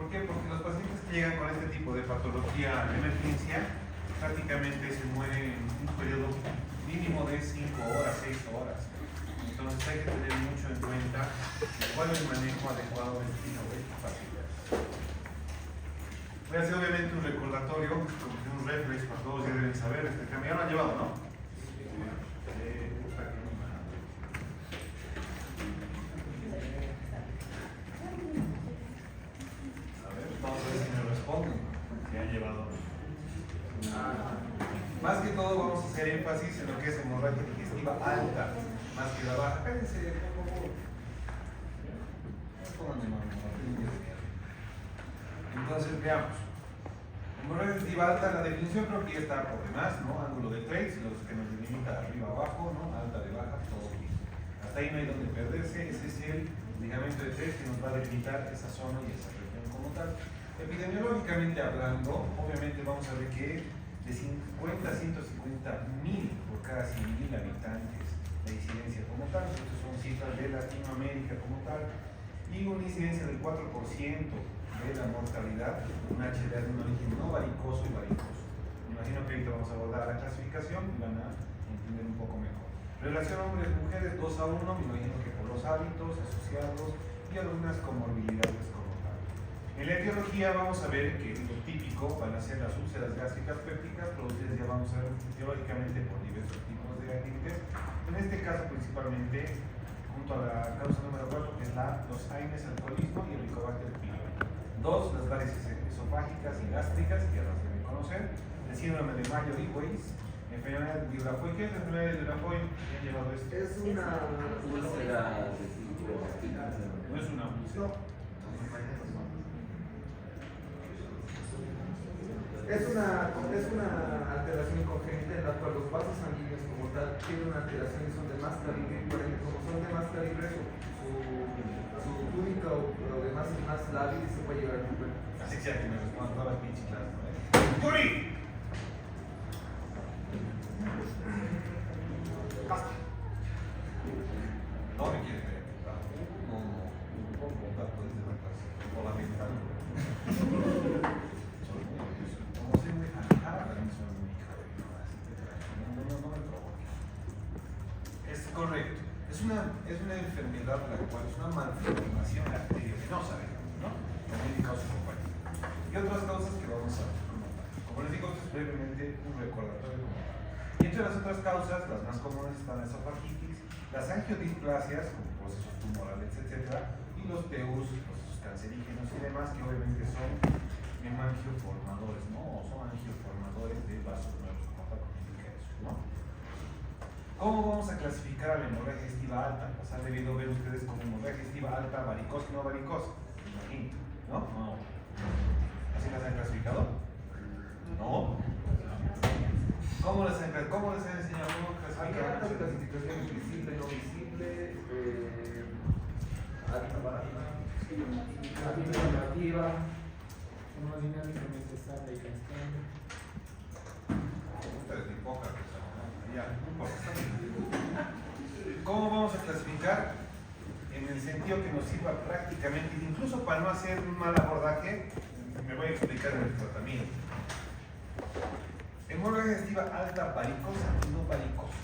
¿Por qué? Porque los pacientes que llegan con este tipo de patología de emergencia prácticamente se mueren en un periodo mínimo de 5 horas, 6 horas. Entonces hay que tener mucho en cuenta cuál es el manejo adecuado del tipo de pacientes. Voy a hacer obviamente un recordatorio, como que un reflex para todos ya deben saber, este cambio ya lo han llevado, ¿no? Vamos a ver si me responden, si han llevado. Más que todo vamos a hacer énfasis en lo que es hemorragia digestiva alta, más que la baja. Espérense, por favor. Pónganme mano, entonces veamos. Hemorragia digestiva alta, la definición creo que ya está por demás, ¿no? Ángulo de Treitz, los que nos delimita arriba abajo, ¿no? Alta de baja, todo bien. Hasta ahí no hay donde perderse, ese es el ligamento de Treitz que nos va a delimitar esa zona y esa región como tal. Epidemiológicamente hablando, obviamente vamos a ver que de 50 a 150 mil por cada 100.000 habitantes la incidencia como tal, estas son cifras de Latinoamérica como tal, y una incidencia del 4% de la mortalidad, un HDA de un origen no varicoso y varicoso. Me imagino que ahorita vamos a abordar la clasificación y van a entender un poco mejor. Relación hombres-mujeres 2 a 1, me imagino que por los hábitos asociados y algunas comorbilidades como tal. En la etiología vamos a ver que lo típico van a ser las úlceras gástricas pépticas, producidas ya vamos a ver etiológicamente por diversos tipos de agentes. En este caso principalmente junto a la causa número 4 que es los AINES, alcoholismo y el Helicobacter pylori. 2, las varices esofágicas y gástricas, que ya las deben conocer. El síndrome de Mayo-Weiss, enfermedad de Durafoy. ¿Qué es la enfermedad de Durafoy? ¿Quién ha llevado esto? Es una úlcera de tipo hospital. No es una úlcera. Es una alteración congénita en la cual los vasos sanguíneos como tal tienen una alteración y son de más calibre, y por ende como son de más calibre su túnica o lo demás es más lábil y se puede llegar a romper. Así que ya que me respondan todas las pinches clases, ¿no? ¡Curi! Basta. No me quiere ver. No puedo contar desde la clase. O la mental. Como soy muy alejada, también soy muy hija de no me provoque. Es correcto. Es una enfermedad la cual es una malformación arteriovenosa, ¿no? También causa compañía. Y otras causas que vamos a ver. Como les digo, esto es brevemente un recordatorio. Y entre las otras causas, las más comunes están la esofagitis, las angiodisplasias, como procesos tumorales, etc. Y los PUs, procesos cancerígenos y demás, que obviamente son hemangioformadores, ¿no? O son angioformadores de vasos nuevos, como tal, indica eso, ¿no? ¿Cómo vamos a clasificar a la hemorragia digestiva alta? Las han debido ver ustedes como hemorragia digestiva alta, varicosa y no varicosa, imagino, ¿no? No. ¿Así las han clasificado? No. ¿Cómo les han enseñado? ¿Cómo clasificar? Hay clasificaciones visible, no visible, alta, baja, alternativa. Hemodinámicamente estable y constante. Ustedes ni poca cosa, ¿no? Ya, no importa. ¿Cómo vamos a clasificar? En el sentido que nos sirva prácticamente, incluso para no hacer un mal abordaje, me voy a explicar en el tratamiento. Hemorragia digestiva alta, varicosa y no varicosa.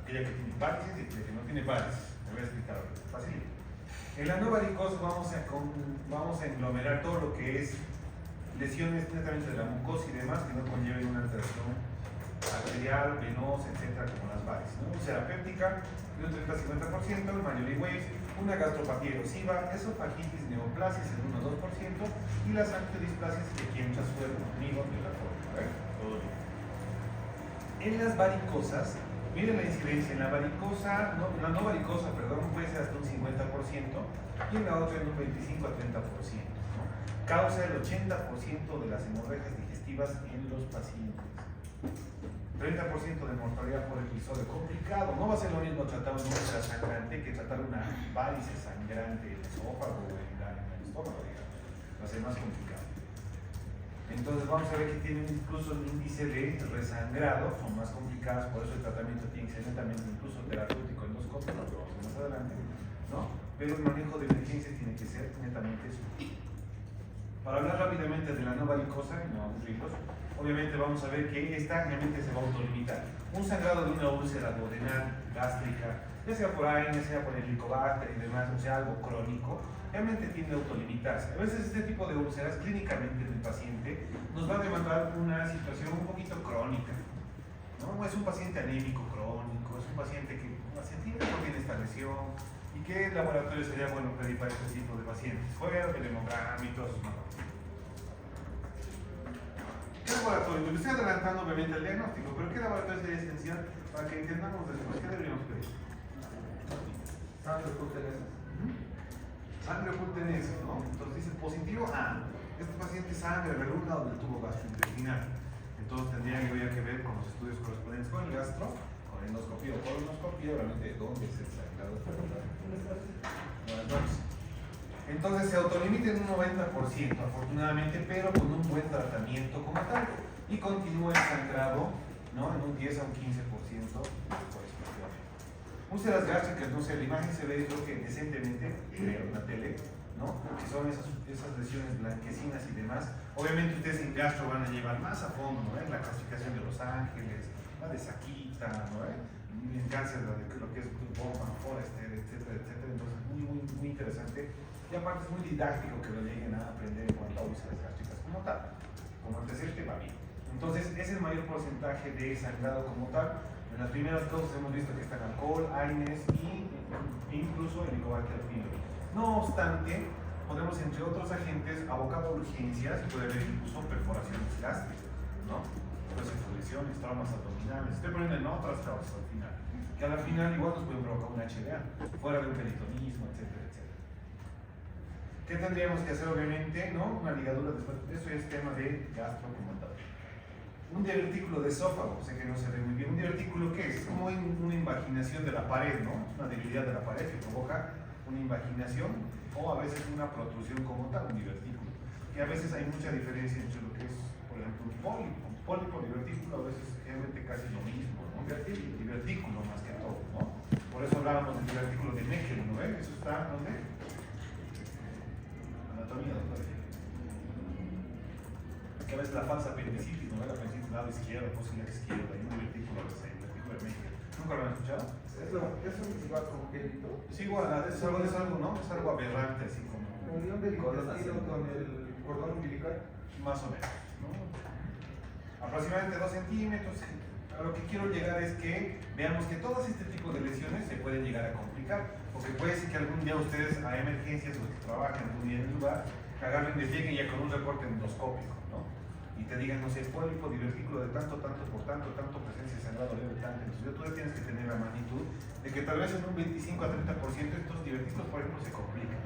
Aquella que tiene varices y aquella que no tiene varices. Me voy a explicar ahora. Fácil. En la no varicosa vamos a englomerar todo lo que es lesiones netamente de la mucosa y demás que no conlleven una alteración arterial, venosa, etcétera, como las varices, ¿no? Úlcera péptica de un 30-50%, Mayo-Weiss, una gastropatía erosiva, esofagitis, neoplasias en 1-2% y las angiodisplasias que quien suerte conmigo de la forma. A ver, todo bien. En las varicosas, miren la incidencia, en la varicosa, la no varicosa, perdón, puede ser hasta un 50% y en la otra en un 25 a 30%, ¿no? Causa el 80% de las hemorragias digestivas en los pacientes. 30% de mortalidad por episodio complicado. No va a ser lo mismo tratar una úlcera sangrante que tratar una varice sangrante en el esófago o en el estómago, digamos. Va a ser más complicado. Entonces vamos a ver que tienen incluso el índice de resangrado, son más complicadas, por eso el tratamiento tiene que ser netamente incluso terapéutico endoscópico, lo vamos a ver más adelante, ¿no? Pero el manejo de emergencia tiene que ser netamente eso. Para hablar rápidamente de la no varicosa, y no aburrirlos, obviamente vamos a ver que esta realmente se va a autolimitar. Un sangrado de una úlcera duodenal, gástrica, ya sea por AINE, sea por helicobacter y demás, o sea, algo crónico, realmente tiende a autolimitarse. A veces este tipo de úlceras clínicamente en el paciente nos va a demandar una situación un poquito crónica, ¿no? Es un paciente anémico crónico, es un paciente que hace tiempo tiene esta lesión y qué laboratorio sería bueno pedir para este tipo de pacientes, fuera del hemograma y todos esos mapas. ¿Qué laboratorio? Me estoy adelantando obviamente al diagnóstico, pero ¿qué laboratorio sería esencial para que entendamos después? ¿Qué deberíamos pedir? Sangre por teneses. Sangre oculta en eso, ¿no? Entonces dice positivo A. Este paciente sangre relunda del tubo gastrointestinal. Entonces tendría que ver con los estudios correspondientes con el gastro, con endoscopía o colonoscopía, obviamente dónde es el sangrado. Entonces se autolimita en un 90%, afortunadamente, pero con un buen tratamiento como tal. Y continúa el sangrado, ¿no? En un 10 a un 15% por expresión. Úlceras gástricas, no sé, la imagen se ve, creo que decentemente, creo, en la tele, ¿no? Que son esas lesiones blanquecinas y demás. Obviamente ustedes en gastro van a llevar más a fondo, ¿no? La clasificación de Los Ángeles, la de Saquita, ¿no? En cáncer, lo que es Bowman, Forrester, etcétera, etcétera. Entonces, muy interesante. Y aparte es muy didáctico que lo lleguen a aprender en cuanto a úlceras gástricas como tal. Como antecedente va bien. Entonces, es el mayor porcentaje de sangrado como tal. En las primeras causas hemos visto que están alcohol, AINES e incluso helicobacter pylori. No obstante, podemos, entre otros agentes, abocar a urgencias, puede haber incluso perforaciones gástricas, ¿no? Pues lesiones, traumas abdominales. Estoy poniendo en otras causas al final, que a la final igual nos pueden provocar un HDA, fuera de un peritonismo, etcétera, etcétera. ¿Qué tendríamos que hacer, obviamente? ¿No? Una ligadura después. Eso es tema de gastro como tal. Un divertículo de esófago, sé que no se ve muy bien. ¿Un divertículo qué es? Como una invaginación de la pared, ¿no? Una debilidad de la pared que provoca una invaginación o a veces una protrusión como tal, un divertículo. Que a veces hay mucha diferencia entre lo que es, por ejemplo, un pólipo. Pólipo, divertículo, a veces realmente casi lo mismo, ¿no? Divertículo más que todo, ¿no? Por eso hablábamos del divertículo de Meckel, ¿no ven? Eso está, ¿dónde? Anatomía, ¿no? Que a veces la falsa apendicitis, ¿no? La apendicitis lado izquierdo, posibilidad izquierda, hay un divertículo a veces ahí, divertículo de Meckel. ¿Nunca lo han escuchado? Eso es igual congénito. Sí, igual, es algo, ¿no? Es algo aberrante, así como. Unión del intestino con el cordón umbilical. Más o menos, ¿no? Aproximadamente 2 centímetros. A lo que quiero llegar es que veamos que todos este tipo de lesiones se pueden llegar a complicar, porque puede ser que algún día ustedes a emergencias o que trabajen algún día en el lugar, agarren y lleguen ya con un reporte endoscópico, ¿no? Y te digan, no sé, pólipo, divertículo de tanto, por tanto, presencia de sangrado leve, tanto. Entonces tú tienes que tener la magnitud de que tal vez en un 25 a 30% estos divertículos, por ejemplo, se complican.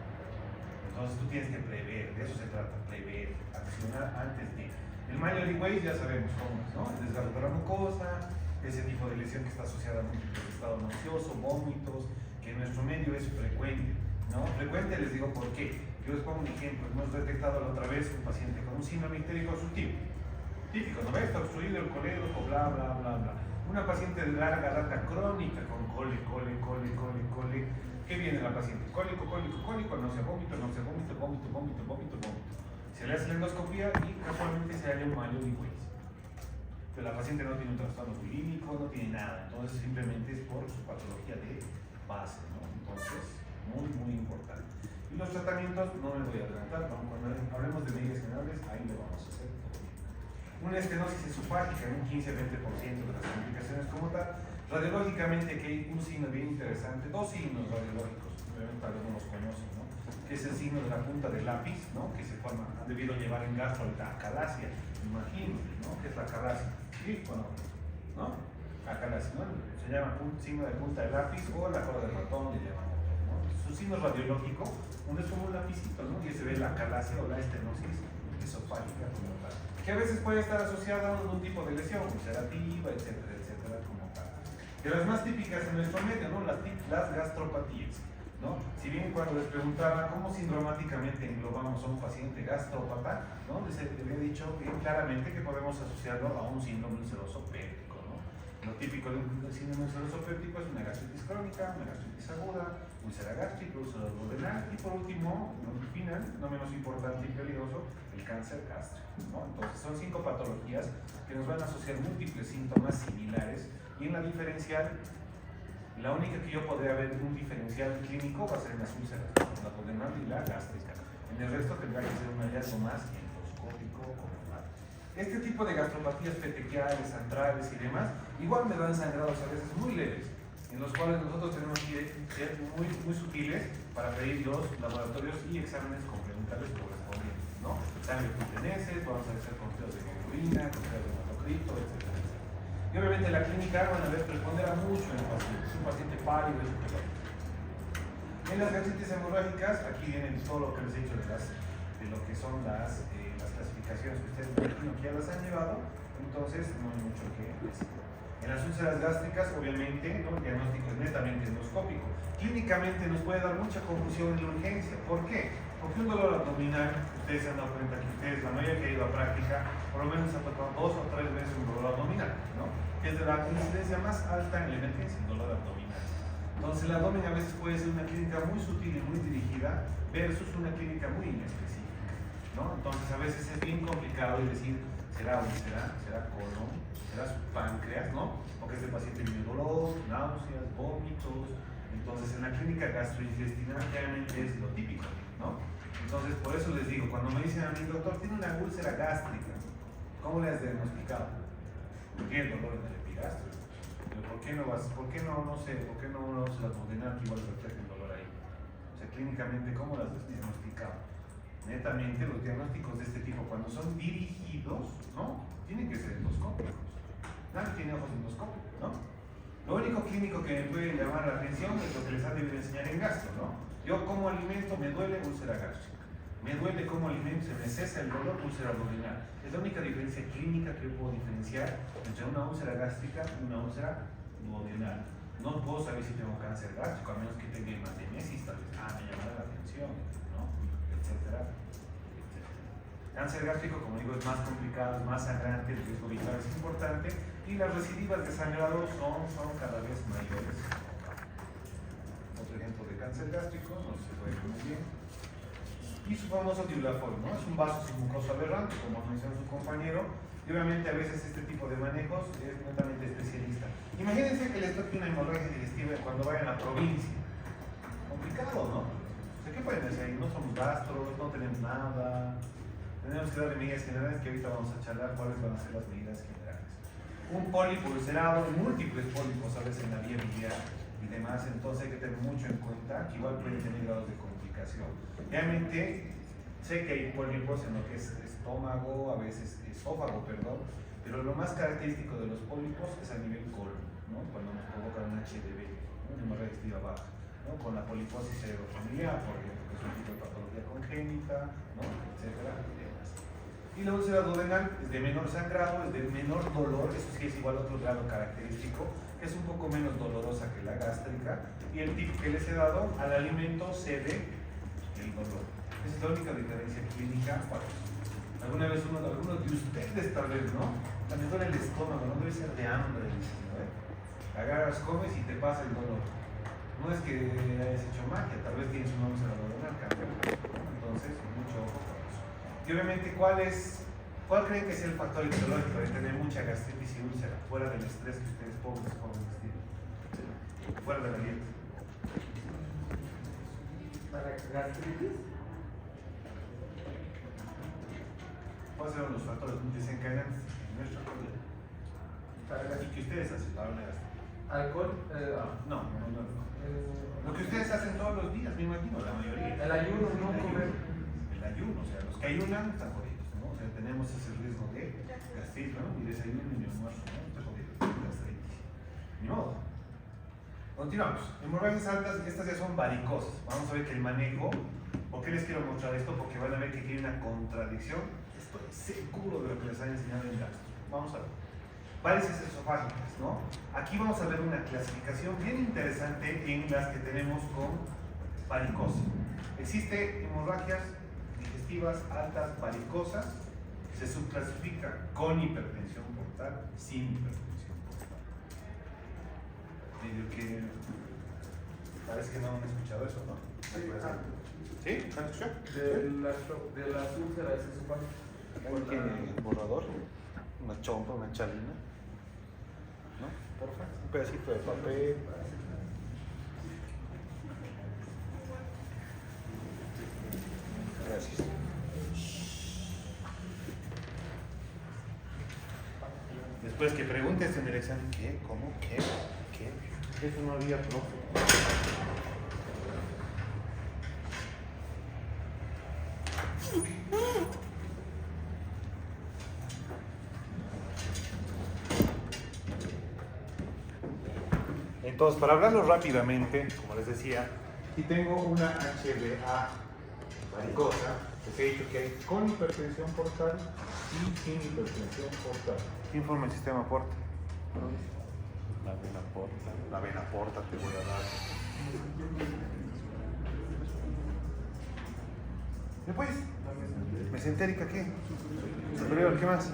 Entonces tú tienes que prever, de eso se trata, prever, accionar antes de. El Myeloid Waste ya sabemos cómo es, ¿no? El desgarro de la mucosa, ese tipo de lesión que está asociada a múltiples estados nauseosos, vómitos, que en nuestro medio es frecuente, ¿no? Frecuente les digo por qué. Yo les pongo un ejemplo. Hemos detectado la otra vez un paciente con un síndrome ictérico obstructivo. Típico, ¿no ves? Está obstruido el colédoco, bla, bla, bla, bla. Una paciente de larga data crónica con cole. ¿Qué viene la paciente? Cólico, náusea, vómito. Se le hace la endoscopía y casualmente se halla un Myeloid Waste. Pero la paciente no tiene un trastorno bulímico, no tiene nada. Entonces simplemente es por su patología de base, ¿no? Entonces, muy importante. Y los tratamientos, no me voy a adelantar, ¿no? Cuando hablemos de medidas generales, ahí lo vamos a hacer todo bien. Una estenosis esofágica en un 15-20% de las complicaciones como tal. Radiológicamente, que hay un signo bien interesante, 2 signos radiológicos, obviamente tal vez no los conocen, ¿no? Que es el signo de la punta del lápiz, ¿no? Que se forma, han debido llevar en gastro la acalasia, imagino, ¿no? Que es la acalasia, ¿sí? Bueno, ¿no? Acalasia, ¿no? Se llama signo de punta del lápiz o la cola del ratón, le llamamos, ¿no? Es un signo radiológico, donde es como un lapicito, ¿no? Y se ve la acalasia o la estenosis esofágica como tal, que a veces puede estar asociada a algún tipo de lesión, ulcerativa, etcétera, como tal. De las más típicas en nuestro medio, ¿no? Las gastropatías, ¿no? Si bien cuando les preguntaba cómo sindromáticamente englobamos a un paciente gastrópata, ¿no? Les había dicho claramente que podemos asociarlo a un síndrome ulceroso péptico, ¿no? Lo típico de un síndrome ulceroso péptico es una gastritis crónica, una gastritis aguda, úlcera gástrica, úlcera duodenal y por último, no final, no menos importante y peligroso, el cáncer gástrico, ¿no? Entonces son 5 patologías que nos van a asociar múltiples síntomas similares y en la diferencial, la única que yo podría ver un diferencial clínico va a ser en las úlceras, la duodenal y la gástrica. En el resto tendrá que ser un hallazgo más endoscópico o normal. Este tipo de gastropatías petequiales, antrales y demás, igual me dan sangrados a veces muy leves, en los cuales nosotros tenemos que ser muy sutiles para pedir los laboratorios y exámenes complementarios correspondientes, ¿no? Sangre puteneses, vamos a hacer conteos de hemoglobina, conteos de hematocrito, etc. Y obviamente la clínica van a ver responderá mucho en el paciente, es un paciente pálido, es un paciente. En las gastritis hemorrágicas, aquí viene todo lo que les he dicho de lo que son las clasificaciones que ustedes me imagino que ya las han llevado, entonces no hay mucho que decir. En las úlceras gástricas, obviamente, ¿no? El diagnóstico es netamente endoscópico. Clínicamente nos puede dar mucha confusión en la urgencia. ¿Por qué? Porque un dolor abdominal, ustedes se han dado cuenta que ustedes, la mayoría que ha ido a práctica, por lo menos ha tocado 2 o 3 veces un dolor abdominal, ¿no? Que es de la incidencia más alta en la emergencia, el dolor abdominal. Entonces el abdomen a veces puede ser una clínica muy sutil y muy dirigida versus una clínica muy inespecífica, ¿no? Entonces a veces es bien complicado y decir, ¿será úlcera? ¿Será colon? ¿Será su páncreas? ¿No? Porque este paciente tiene dolor, náuseas, vómitos. Entonces en la clínica gastrointestinal realmente es lo típico, ¿no? Entonces por eso les digo, cuando me dicen a mí, doctor, tiene una úlcera gástrica, ¿cómo le has diagnosticado? Tiene dolor en el epigastrio. ¿Por qué no una úlcera duodenal que igual refleja el dolor ahí? O sea, clínicamente, ¿cómo las has diagnosticado? Netamente, los diagnósticos de este tipo, cuando son dirigidos, ¿no? Tienen que ser endoscópicos. Nadie tiene ojos endoscópicos, ¿no? Lo único clínico que me puede llamar la atención es lo que les han debido enseñar en gastro, ¿no? Yo como alimento, me duele úlcera gástrica. Me duele como alimento, se me cesa el dolor, úlcera abdominal. Es la única diferencia clínica que yo puedo diferenciar entre una úlcera gástrica y una úlcera duodenal. No puedo saber si tengo cáncer gástrico, a menos que tenga hematemesis, tal vez, me llamará la atención, ¿no? Etcétera. Cáncer gástrico, como digo, es más complicado, es más sangrante, el riesgo vital es importante y las recidivas de sangrado son cada vez mayores. Otro ejemplo de cáncer gástrico, no se puede ver muy bien. Y su famoso diulaform, ¿no? Es un vaso sin mucosa aberrante, como mencionó su compañero, y obviamente a veces este tipo de manejos es netamente especialista. Imagínense que les toque una hemorragia digestiva cuando vayan a la provincia. Complicado, ¿no? O sea, ¿qué pueden decir ahí? No somos gastros, no tenemos nada. Tenemos que darle medidas generales que ahorita vamos a charlar cuáles van a ser las medidas generales. Un pólipo ulcerado, múltiples pólipos a veces en la vía biliar y demás, entonces hay que tener mucho en cuenta que igual pueden tener grados de complicación. Realmente sé que hay pólipos en lo que es estómago, a veces esófago, perdón, pero lo más característico de los pólipos es a nivel colon, ¿no? Cuando nos provocan un HDV, una hemorragia digestiva baja, ¿no? Con la poliposis cerebrofamiliar, por ejemplo, que es un tipo de patología congénita, ¿no? Etcétera. Y la úlcera duodenal es de menor sangrado, es de menor dolor, eso sí es igual otro grado característico, que es un poco menos dolorosa que la gástrica, y el tip que les he dado, al alimento cede el dolor. Esa es la única diferencia clínica. Alguna vez algunos de ustedes tal vez, ¿no? Me duele el estómago, no debe ser de hambre, ¿no? Agarras, comes y te pasa el dolor. No es que hayas hecho magia, tal vez tienes una úlcera duodenal, entonces mucho ojo con eso. Y obviamente, ¿cuál creen que sea el factor etiológico de tener mucha gastritis y úlcera, fuera del estrés que ustedes pobres tienen? Fuera de la dieta. ¿Para gastritis? ¿Cuáles son los factores desencadenantes en nuestra vida? Y que ustedes hacen para una gastritis. ¿Alcohol? No. Lo que ustedes hacen todos los días, me imagino, la mayoría. El ayuno, no comer. El ayuno, o sea, los que ayunan están jodidos, ¿no? O sea, tenemos ese riesgo de gastritis, ¿no? Ni desayuno ni almuerzo, ¿no? Está jodido, gastritis. Ni modo. Continuamos. Hemorragias altas, estas ya son varicosas. Vamos a ver que el manejo, ¿por qué les quiero mostrar esto? Porque van a ver que aquí hay una contradicción. Estoy seguro de lo que les han enseñado en gastro. Vamos a ver. Varices esofágicas, ¿no? Aquí vamos a ver una clasificación bien interesante en las que tenemos con varicosa. Existe hemorragias digestivas altas varicosas, se subclasifica con hipertensión portal, sin hipertensión portal. medio que parece que no han escuchado eso, ¿no? Sí, ¿Sí? ¿Han escuchado? de las úlceras se supone. Ahí tiene el borrador, una chompa, una chalina, ¿no? Perfecto. Un pedacito de papel. Gracias. Después que preguntes en el examen, ¿qué? ¿Cómo? ¿Qué? ¿Qué? Eso no había, profe. Entonces, para hablarlo rápidamente, como les decía, aquí tengo una HbA varicosa, les he dicho que hay con hipertensión portal y sin hipertensión portal. ¿Qué informa el sistema porta? La vena porta. La vena porta te voy a dar. Después, mesentérica, ¿qué? Superior, ¿qué más?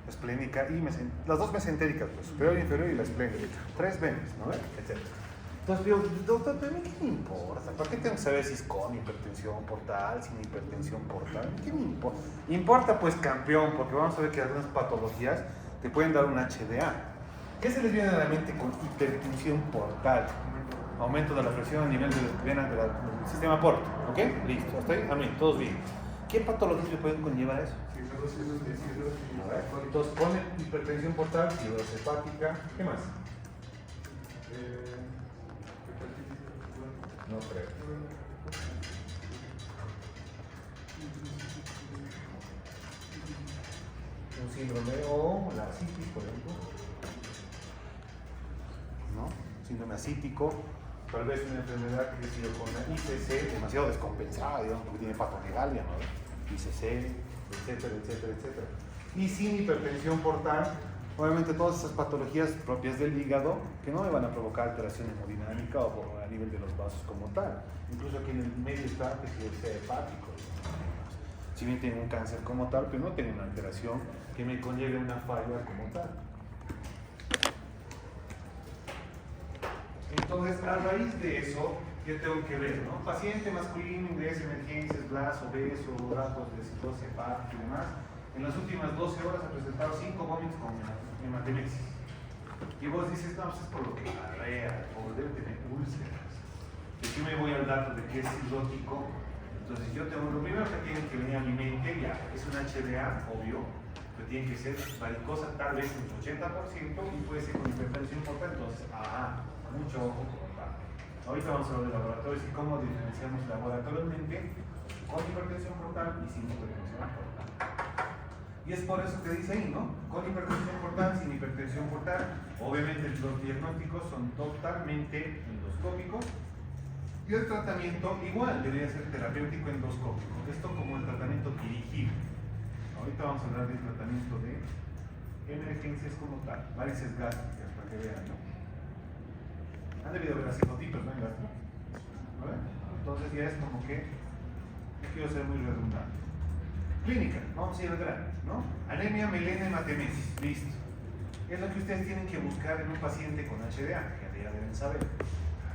Esplénica y las dos mesentéricas, pues, superior, inferior y la esplénica. 3 venas, ¿no? Etcétera. Entonces digo, doctor, ¿pero a mí qué me importa? ¿Por qué tengo que saber si es con hipertensión portal, sin hipertensión portal? ¿Qué me importa? Importa pues campeón, porque vamos a ver que algunas patologías te pueden dar un HDA. ¿Qué se les viene a la mente con hipertensión portal? Aumento de la presión a nivel de venas del sistema porta, ¿ok? Listo, ¿hasta ahí? Amén, todos bien. ¿Qué patologías le pueden conllevar eso? A ver, entonces pone hipertensión portal, cirrosis hepática, ¿qué más? No creo. Un síndrome o la citis, por ejemplo. ¿No? Síndrome acítico. Tal vez una enfermedad que ha sido con la ICC demasiado descompensada, digamos, porque tiene patomegalia, ¿no? ICC, etcétera, etcétera, etcétera. Y sin hipertensión portal, obviamente todas esas patologías propias del hígado que no me van a provocar alteración hemodinámica o a nivel de los vasos como tal. Incluso aquí en el medio está que sea hepático. Si bien tengo un cáncer como tal, pero no tengo una alteración que me conlleve una falla como tal. Entonces, a raíz de eso, ¿qué tengo que ver? ¿No? Paciente masculino, ingreso, emergencias, blas, obeso, datos de cirrosis hepática y demás. En las últimas 12 horas ha presentado 5 vómitos con hematemesis. Y vos dices, no, pues es por lo que diarrea, o debe tener úlceras. Y aquí me voy al dato de que es cirrótico. Entonces yo tengo, lo primero que tiene que venir a mi mente, ya, es un HDA, obvio, pero tiene que ser varicosa tal vez un 80% y puede ser con hipertensión portal, entonces, mucho ojo con tal. Ahorita vamos a hablar de laboratorios y cómo diferenciamos laboratorialmente con hipertensión portal y sin hipertensión portal. Y es por eso que dice ahí, ¿no? Con hipertensión portal, sin hipertensión portal. Obviamente los diagnósticos son totalmente endoscópicos. Y el tratamiento igual debería ser terapéutico endoscópico. Esto como el tratamiento dirigido. Ahorita vamos a hablar del tratamiento de emergencias como tal. Varices gástricas, para que vean, ¿no? Han debido ver así fotitos, ¿no? En gastro. ¿Vale? Entonces ya es como que no quiero ser muy redundante. Clínica, vamos a ir al grano, ¿no? Anemia, melena, hematemesis, listo. Es lo que ustedes tienen que buscar en un paciente con HDA, que ya deben saber.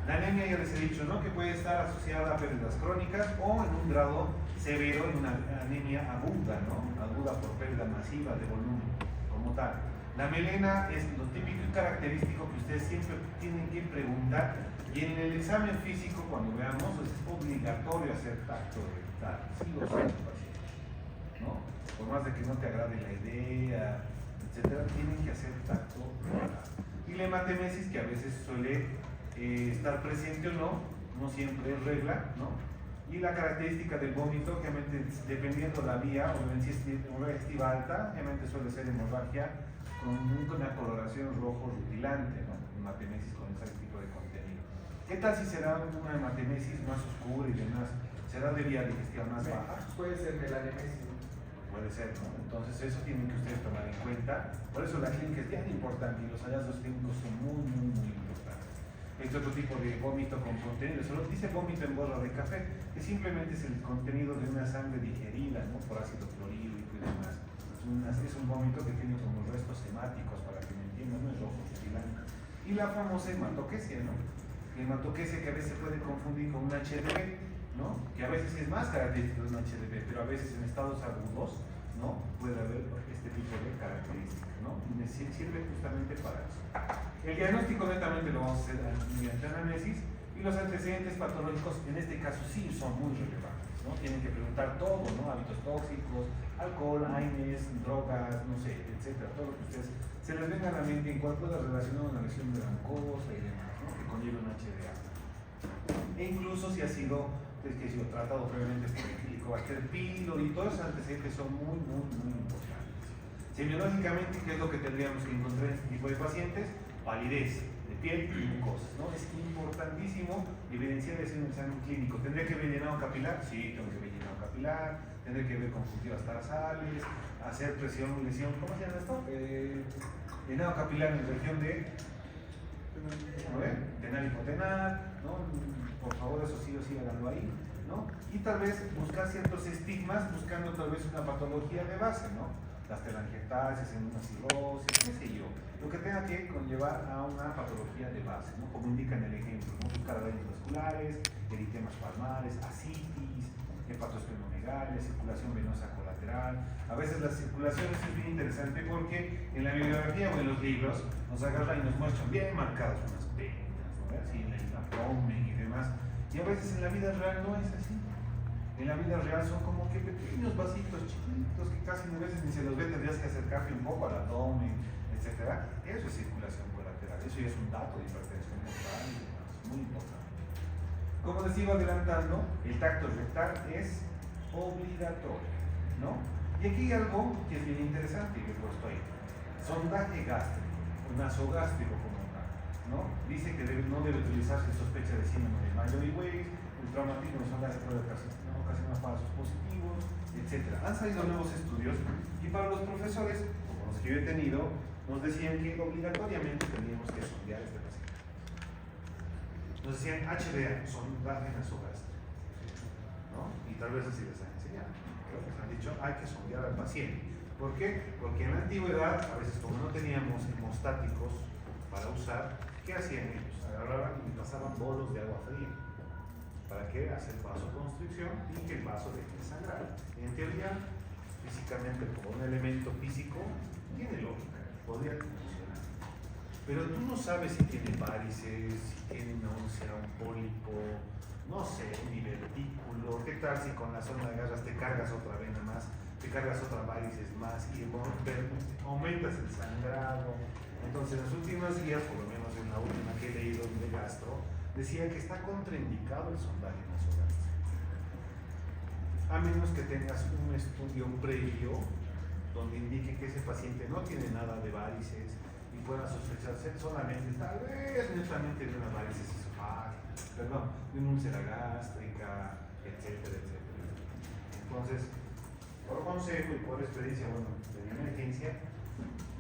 La anemia ya les he dicho, ¿no? Que puede estar asociada a pérdidas crónicas o en un grado severo, en una anemia aguda, ¿no? Aguda por pérdida masiva de volumen, como tal. La melena es lo típico y característico que ustedes siempre tienen que preguntar, y en el examen físico, cuando veamos, es obligatorio hacer tacto rectal, sí o sí, ¿no? Por más de que no te agrade la idea, etcétera, tienen que hacer tacto rectal. Y la hematemesis, que a veces suele estar presente o no, no siempre es regla, ¿no? Y la característica del vómito, obviamente, dependiendo la vía, obviamente si es hemorragia alta, obviamente suele ser hemorragia con una coloración rojo rutilante, ¿no? Hematemesis con ese tipo de contenido. ¿Qué tal si será una hematemesis más oscura y demás? ¿Será de vía digestiva más baja? Puede ser melanemesis. Puede ser, ¿no? Entonces eso tienen que ustedes tomar en cuenta. Por eso la clínica es bien importante y los hallazgos clínicos son muy, muy, muy importantes. Este otro tipo de vómito con contenido, solo dice vómito en borra de café, que simplemente es el contenido de una sangre digerida, ¿no? Por ácido clorhídrico y demás. Es un vómito que tiene como restos hemáticos, para que me entiendan, no es rojo rutilante. Y la famosa hematoquesia, ¿no? Hematoquesia que a veces se puede confundir con un HDV, ¿no? Que a veces es más característico de un HDV, pero a veces en estados agudos, ¿no? Puede haber este tipo de características, ¿no? Y sirve justamente para eso. El diagnóstico netamente lo vamos a hacer mediante análisis y los antecedentes patológicos en este caso sí son muy relevantes, ¿no? Tienen que preguntar todo, ¿no? Hábitos tóxicos, alcohol, AINES, drogas, no sé, etcétera, todo lo que ustedes se les venga a la mente en cual pueda relacionar una lesión de la mucosa y demás, ¿no? Que conlleve un HDA. E incluso si ha sido tratado previamente por el Helicobacter pylori, todos esos antecedentes son muy importantes. Semiológicamente, ¿qué es lo que tendríamos que encontrar en este tipo de pacientes? Palidez de piel y mucosas, ¿no? Es importantísimo evidenciar eso en el examen clínico. ¿Tendría que ver llenado capilar? Sí, tengo que ver llenado capilar. Tendré que ver conjuntivas tarsales, hacer presión, lesión, ¿cómo se llama esto? Llenado capilar en región de tenar hipotenar, ¿no? Por favor, eso sí o sí háganlo ahí, ¿no? Y tal vez buscar ciertos estigmas, buscando tal vez una patología de base, ¿no? Las telangiectasias, en una cirrosis, qué sé yo. Lo que tenga que conllevar a una patología de base, ¿no? Como indica en el ejemplo, ¿no? Buscar daños vasculares, eritemas palmares, ascitis, hepatosplenomegalia, circulación venosa colateral. A veces la circulación es bien interesante porque en la bibliografía o en los libros nos agarran y nos muestran bien marcadas unas venas, ¿no? Así en el abdomen y demás. Y a veces en la vida real no es así. En la vida real son como que pequeños vasitos chiquitos que casi a veces ni se los ve, tendrías que acercarte un poco al abdomen, etc. Eso es circulación colateral, eso ya es un dato de hipertensión portal y demás, muy importante. Como les iba adelantando, el tacto rectal es obligatorio, ¿no? Y aquí hay algo que es bien interesante que he puesto ahí. Sondaje gástrico, o nasogástrico como tal, ¿no? Dice que no debe utilizarse en sospecha de síndrome de Maillot-Weiss, el traumatismo de sondaje puede ocasionar falsos positivos, etc. Han salido nuevos estudios y para los profesores, como los que yo he tenido, nos decían que obligatoriamente teníamos que sondear este paciente. Nos decían HDA, sondaje nasogástrico, ¿no? Y tal vez así les han enseñado. Pero les han dicho, hay que sondear al paciente. ¿Por qué? Porque en la antigüedad, a veces como no teníamos hemostáticos para usar, ¿qué hacían ellos? Agarraban y pasaban bolos de agua fría. ¿Para qué? Hacer vasoconstricción y que el vaso deje de sangrar. En teoría, físicamente, como un elemento físico, tiene lógica, podría funcionar. Pero tú no sabes si tiene varices, si tiene náusea, un pólipo, no sé, un divertículo. ¿Qué tal si con la zona de garras te cargas otra vena más, te cargas otra varices más y aumentas el sangrado? Entonces, en los últimos días, por lo menos en la última que he leído de gastro, decía que está contraindicado el sondaje nasogástrico, a menos que tengas un estudio previo donde indique que ese paciente no tiene nada de varices y pueda sospecharse solamente, tal vez netamente de una varices esofágica, de una úlcera gástrica, etcétera. Entonces, por consejo y por experiencia, de emergencia,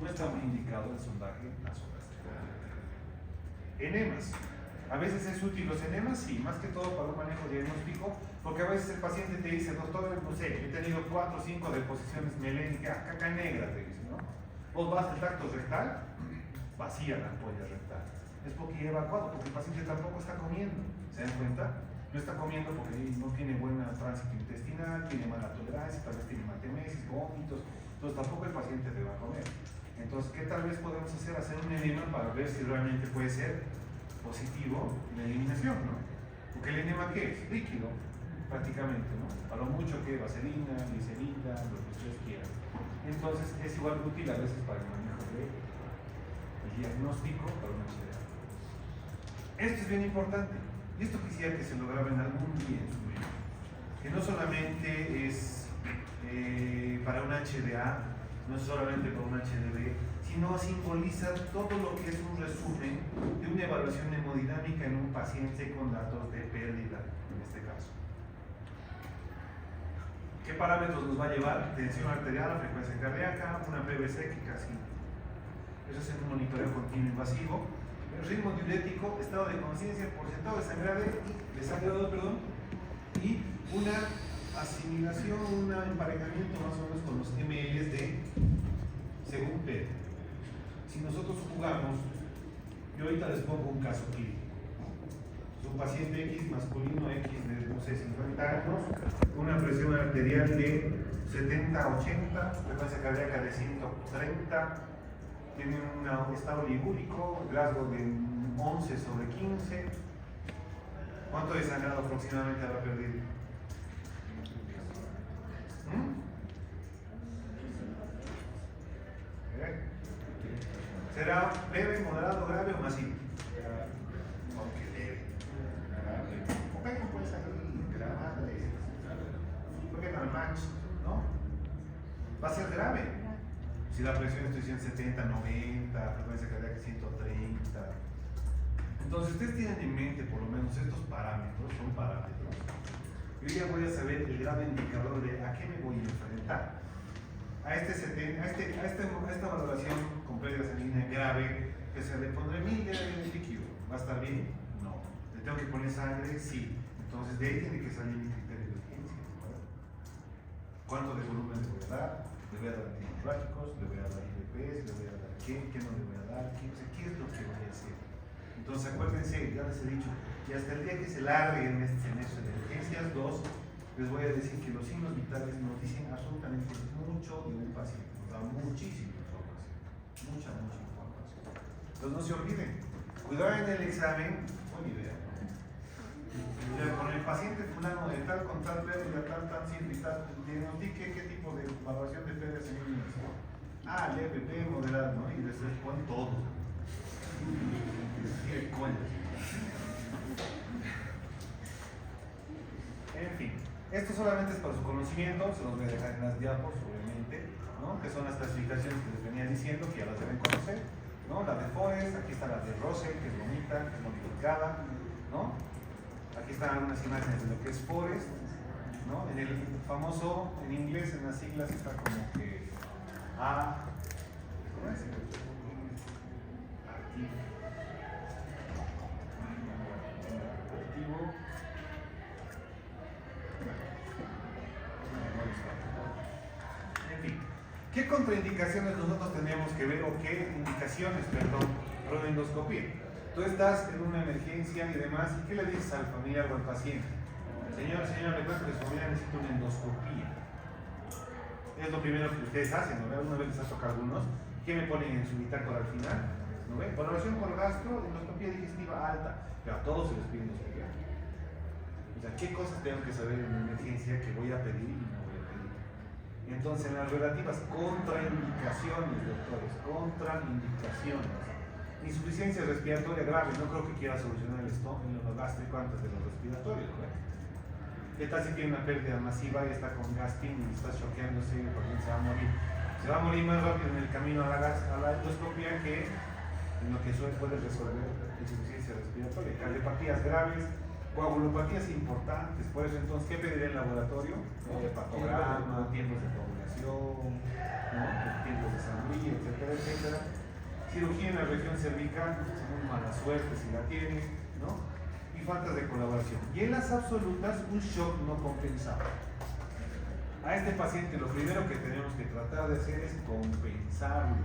no está muy indicado el sondaje nasogástrico. Enemas. A veces es útil los enemas, sí, más que todo para un manejo diagnóstico, porque a veces el paciente te dice, doctor, no sé, he tenido 4 o 5 deposiciones melénicas, caca negra, te dice, ¿no? Vos vas al tacto rectal, vacía la ampolla rectal. Es porque ya evacuado, porque el paciente tampoco está comiendo, ¿se dan cuenta? No está comiendo porque no tiene buena tránsito intestinal, tiene mala tolerancia, tal vez tiene matemesis, vómitos, entonces tampoco el paciente te va a comer. Entonces, ¿qué tal vez podemos hacer? Hacer un enema para ver si realmente puede ser positivo en la eliminación, ¿no? Porque el enema, ¿qué es? Líquido, prácticamente, ¿no? A lo mucho que vaselina, glicerina, lo que ustedes quieran. Entonces es igual útil a veces para el manejo del diagnóstico para una HDA. Esto es bien importante, y esto quisiera que se lo graben algún día en su vida, que no solamente es para una HDA, no es solamente para un HDV, sino simboliza todo lo que es un resumen de una evaluación hemodinámica en un paciente con datos de pérdida, en este caso. ¿Qué parámetros nos va a llevar? Tensión arterial, frecuencia cardíaca, una PVC que casi. Eso es un monitoreo continuo invasivo. El ritmo diurético, estado de conciencia, porcentaje de sangrado, y una asimilación, un emparejamiento más o menos con los ml de según P. Si nosotros jugamos Yo ahorita les pongo un caso clínico. Es un paciente X, masculino X de, no sé, 50 años, una presión arterial de 70-80, frecuencia cardíaca de 130, tiene un estado ligúrico, Glasgow de 11 sobre 15. ¿Cuánto de sangrado aproximadamente habrá perdido? ¿Será leve, moderado, grave o masivo? Ok, leve. Grave. Pues ahí, grave. Jueguen al match, ¿no? Va a ser grave. Si la presión estoy diciendo 70, 90, frecuencia cardíaca 130. Entonces, ustedes tienen en mente por lo menos estos parámetros, son parámetros. Yo ya voy a saber el grave indicador de a qué me voy a enfrentar. A esta valoración con pérdida sanguínea grave, que se le pondré 1000 de líquido, ¿va a estar bien? No. ¿Le tengo que poner sangre? Sí. Entonces, de ahí tiene que salir mi criterio de urgencia. ¿Cuánto de volumen le voy a dar? Le voy a dar antidiuréticos, le voy a dar IVPs, le voy a dar qué no le voy a dar, qué es lo que voy a hacer. Entonces acuérdense, ya les he dicho, y hasta el día que se largue en este semestre de urgencias 2, les voy a decir que los signos vitales nos dicen absolutamente mucho de un paciente, nos da muchísima información, mucha información. Entonces no se olviden, cuidado en el examen, buena idea, ¿no? Con el paciente fulano de tal, con tal pérdida, tal signo vital, diagnostique qué tipo de evaluación de pérdida sanguínea. Ah, leve, B, moderado, ¿no? Y después ponen todo. En fin, esto solamente es para su conocimiento, se los voy a dejar en las diapos, obviamente, ¿no? Que son las clasificaciones que les venía diciendo, que ya las deben conocer, ¿no? La de Forest, aquí está la de Russell, que es bonita, que es modificada, ¿no? Aquí están algunas imágenes de lo que es Forest, ¿no? En el famoso, en inglés, en las siglas está como que A, ¿cómo es? En fin, ¿qué contraindicaciones nosotros tenemos que ver o qué indicaciones, perdón, para una endoscopía? Tú estás en una emergencia y demás, ¿y qué le dices al familiar o al paciente? Señor, le cuento que su familia necesita una endoscopía. Es lo primero que ustedes hacen, ¿no? Una vez les ha tocado a algunos, ¿qué me ponen en su bitácora al final? ¿No ven? Valoración por gastro, endoscopía digestiva alta, pero a todos se les pide endoscopía. O sea, ¿qué cosas tengo que saber en una emergencia que voy a pedir y no voy a pedir? Entonces, en las relativas contraindicaciones, doctores, contraindicaciones. Insuficiencia respiratoria grave, no creo que quiera solucionar el estómago, lo gástrico antes de lo respiratorio, ¿no? ¿Qué tal si tiene una pérdida masiva y está con gasping y está choqueándose y el paciente se va a morir? Se va a morir más rápido en el camino a la endoscopia que en lo que puede resolver insuficiencia respiratoria. Cardiopatías graves, coagulopatías importantes, por eso entonces, ¿qué pediré en el laboratorio? Hepatograma, tiempos de coagulación, ¿no? Tiempos de sangría, etcétera. Cirugía en la región cervical, pues, muy mala suerte si la tiene, ¿no? Y faltas de colaboración. Y en las absolutas, un shock no compensado. A este paciente lo primero que tenemos que tratar de hacer es compensarlo.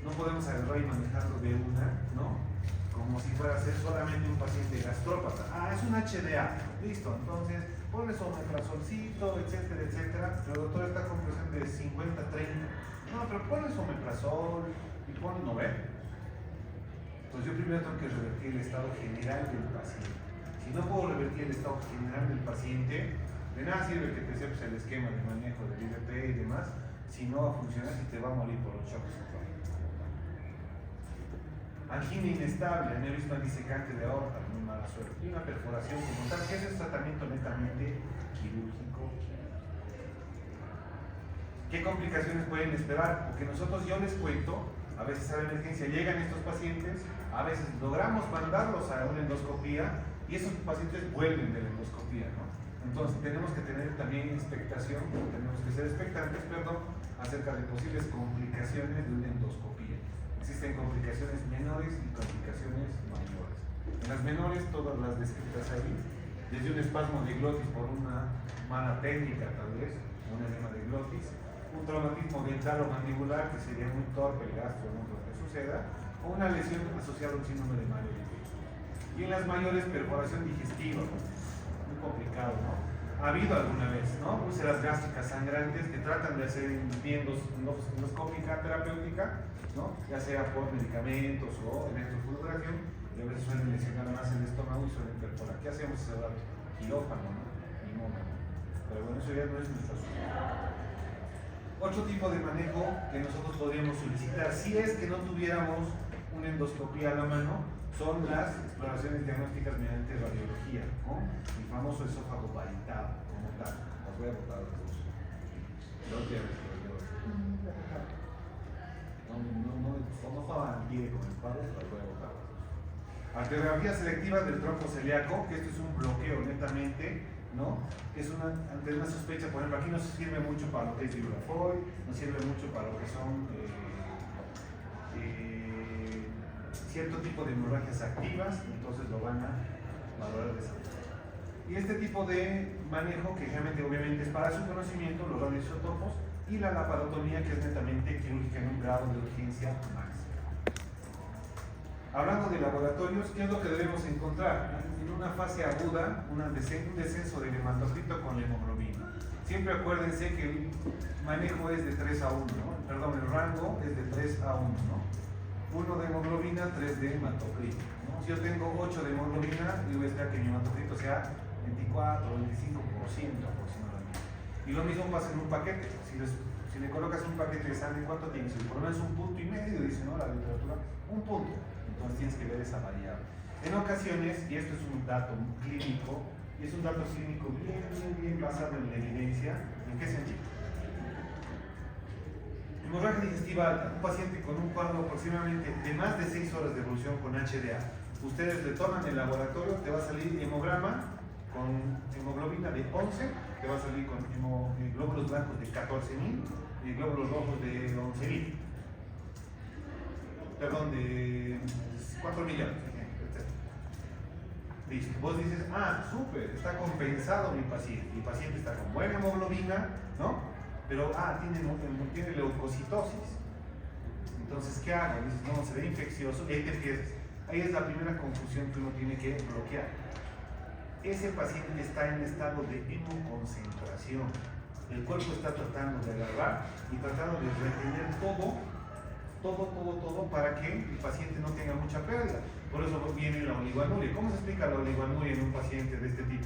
No podemos agarrar y manejarlo de una, ¿no? Como si fuera a ser solamente un paciente gastrópata. Ah, es un HDA. Listo, entonces ponle omeprazolcito, etcétera. El doctor está con presión de 50-30. No, pero ponle omeprazol y ponle 90. Entonces yo primero tengo que revertir el estado general del paciente. Si no puedo revertir el estado general del paciente, de nada sirve que te sepas el esquema de manejo del IVP y demás, si no va a funcionar, si te va a morir por un shock esofágico. Angina inestable, aneurisma disecante de aorta, muy mala suerte, y una perforación como tal, que es un tratamiento netamente quirúrgico. ¿Qué complicaciones pueden esperar? Porque nosotros, yo les cuento, a veces a la emergencia llegan estos pacientes, a veces logramos mandarlos a una endoscopía y esos pacientes vuelven de la endoscopía, ¿no? Entonces tenemos que tener también expectación, tenemos que ser expectantes, acerca de posibles complicaciones de una endoscopía. Existen complicaciones menores y complicaciones mayores. En las menores, todas las descritas ahí, desde un espasmo de glotis por una mala técnica tal vez, un edema de glotis, un traumatismo dental o mandibular que sería muy torpe el gastro, no creo que suceda, o una lesión asociada a un síndrome de Mayo. Y en las mayores, perforación digestiva, muy complicado, ¿no? Ha habido alguna vez, ¿no? Úlceras gástricas sangrantes que tratan de hacer endoscópica terapéutica, ¿no? Ya sea por medicamentos o electrofluoración, y a veces suelen lesionar más el estómago y suelen perforar. ¿Qué hacemos ese rato? Quirófano, ¿no? Ni modo, ¿no? Pero bueno, eso ya no es nuestro asunto. Otro tipo de manejo que nosotros podríamos solicitar, si es que no tuviéramos una endoscopía a la mano, son las exploraciones diagnósticas mediante radiología, ¿no? El famoso esófago varietado, como tal. Las voy a botar a todos. No estaban bien con el paro, las voy a botar. Arteriografía selectiva del tronco celíaco, que esto es un bloqueo netamente, ¿no? Es ante una sospecha, por ejemplo, aquí nos sirve mucho para lo que es Vibrafoy, nos sirve mucho para lo que son cierto tipo de hemorragias activas, entonces lo van a valorar de esa manera. Y este tipo de manejo, que realmente obviamente es para su conocimiento, los radioisótopos y la laparotomía, que es netamente quirúrgica en un grado de urgencia máxima. Hablando de laboratorios, ¿qué es lo que debemos encontrar? En una fase aguda, un descenso del hematocrito con la hemoglobina. Siempre acuérdense que el manejo es de 3 a 1, ¿no? Perdón, el rango es de 3 a 1, ¿no? 1 de hemoglobina, 3 de hematocrito, ¿no? Si yo tengo 8 de hemoglobina, yo voy a esperar que mi hematocrito sea 24 o 25% aproximadamente. Y lo mismo pasa en un paquete. Si le colocas un paquete de sangre, ¿cuánto tienes? Por lo menos 1,5 puntos, dice, ¿no? La literatura, 1 punto. Entonces tienes que ver esa variable. En ocasiones, y esto es un dato clínico, y es un dato clínico bien basado en la evidencia, ¿en qué sentido? Hemorragia digestiva alta, un paciente con un cuadro aproximadamente de más de 6 horas de evolución con HDA. Ustedes le toman el laboratorio, te va a salir hemograma con hemoglobina de 11, te va a salir con glóbulos blancos de 14.000 y glóbulos rojos de 11.000. Perdón, de 4 millones. Listo. Vos dices, súper, está compensado mi paciente. Mi paciente está con buena hemoglobina, ¿no? Pero, tiene leucocitosis. Entonces, ¿qué hago? Dices, no, se ve infeccioso. Y ahí te empiezas. Ahí es la primera confusión que uno tiene que bloquear. Ese paciente está en estado de hemoconcentración. El cuerpo está tratando de agarrar y tratando de retener todo para que el paciente no tenga mucha pérdida. Por eso viene la oligoanuria. ¿Cómo se explica la oligoanuria en un paciente de este tipo?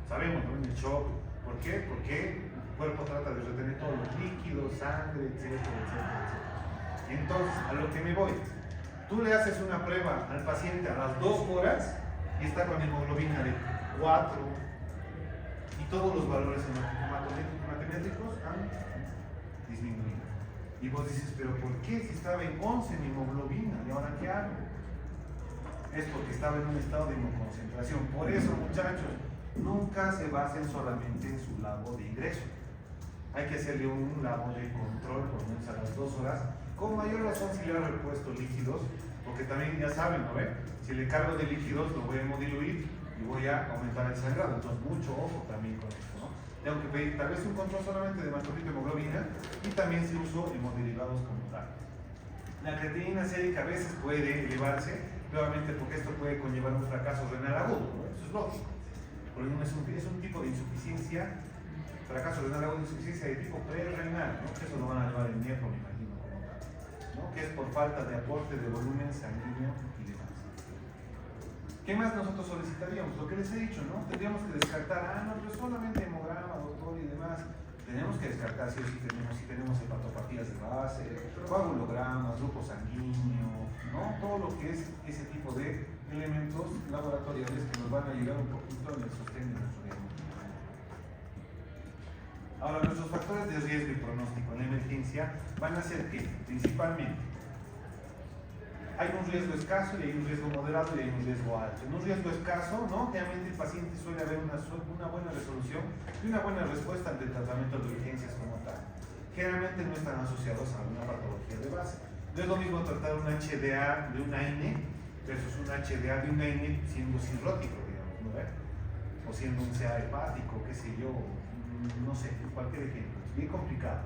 Sabemos, ¿no? En el shock. ¿Por qué? Porque el cuerpo trata de retener todos los líquidos, sangre, etcétera. Y entonces, a lo que me voy, tú le haces una prueba al paciente a las 2 horas y está con hemoglobina de 4 y todos los valores hematométricos han disminuido. Y vos dices, pero ¿por qué si estaba en 11 mi hemoglobina? ¿Y ahora qué hago? Es porque estaba en un estado de hemoconcentración. Por eso, muchachos, nunca se basen solamente en su labo de ingreso. Hay que hacerle un labo de control por lo menos a las 2 horas. Con mayor razón si le ha repuesto líquidos, porque también ya saben, ¿no ve? Si le cargo de líquidos lo voy a hemodiluir y voy a aumentar el sangrado. Entonces, mucho ojo también con esto, ¿no? Tengo que pedir tal vez un control solamente de hematocrito y hemoglobina y también si uso hemoderivados como tal. La creatinina sérica a veces puede elevarse, nuevamente porque esto puede conllevar un fracaso renal agudo, ¿no? Eso es lógico. Porque es un tipo de insuficiencia, fracaso renal agudo, insuficiencia de tipo prerrenal, ¿no? Que eso lo van a llevar en tiempo, me imagino, como tal, ¿no? Que es por falta de aporte de volumen sanguíneo y demás. ¿Qué más nosotros solicitaríamos? Lo que les he dicho, ¿no? Tendríamos que descartar, pero solamente hemograma, doctor, y demás. Tenemos que descartar si tenemos hepatopatías de base, coagulogramas, grupo sanguíneo, ¿no? Todo lo que es ese tipo de elementos laboratoriales que nos van a ayudar un poquito en el sostén de nuestro diagnóstico. Ahora, nuestros factores de riesgo y pronóstico en la emergencia van a ser que, principalmente, hay un riesgo escaso y hay un riesgo moderado y hay un riesgo alto. En un riesgo escaso, ¿no? Realmente el paciente suele haber una buena resolución y una buena respuesta ante el tratamiento de urgencias como tal. Generalmente no están asociados a una patología de base. No es lo mismo tratar un HDA de un AINE versus un HDA de un AINE siendo cirrótico, digamos, ¿no? O siendo un CA hepático, qué sé yo, no sé, cualquier ejemplo. Es bien complicado.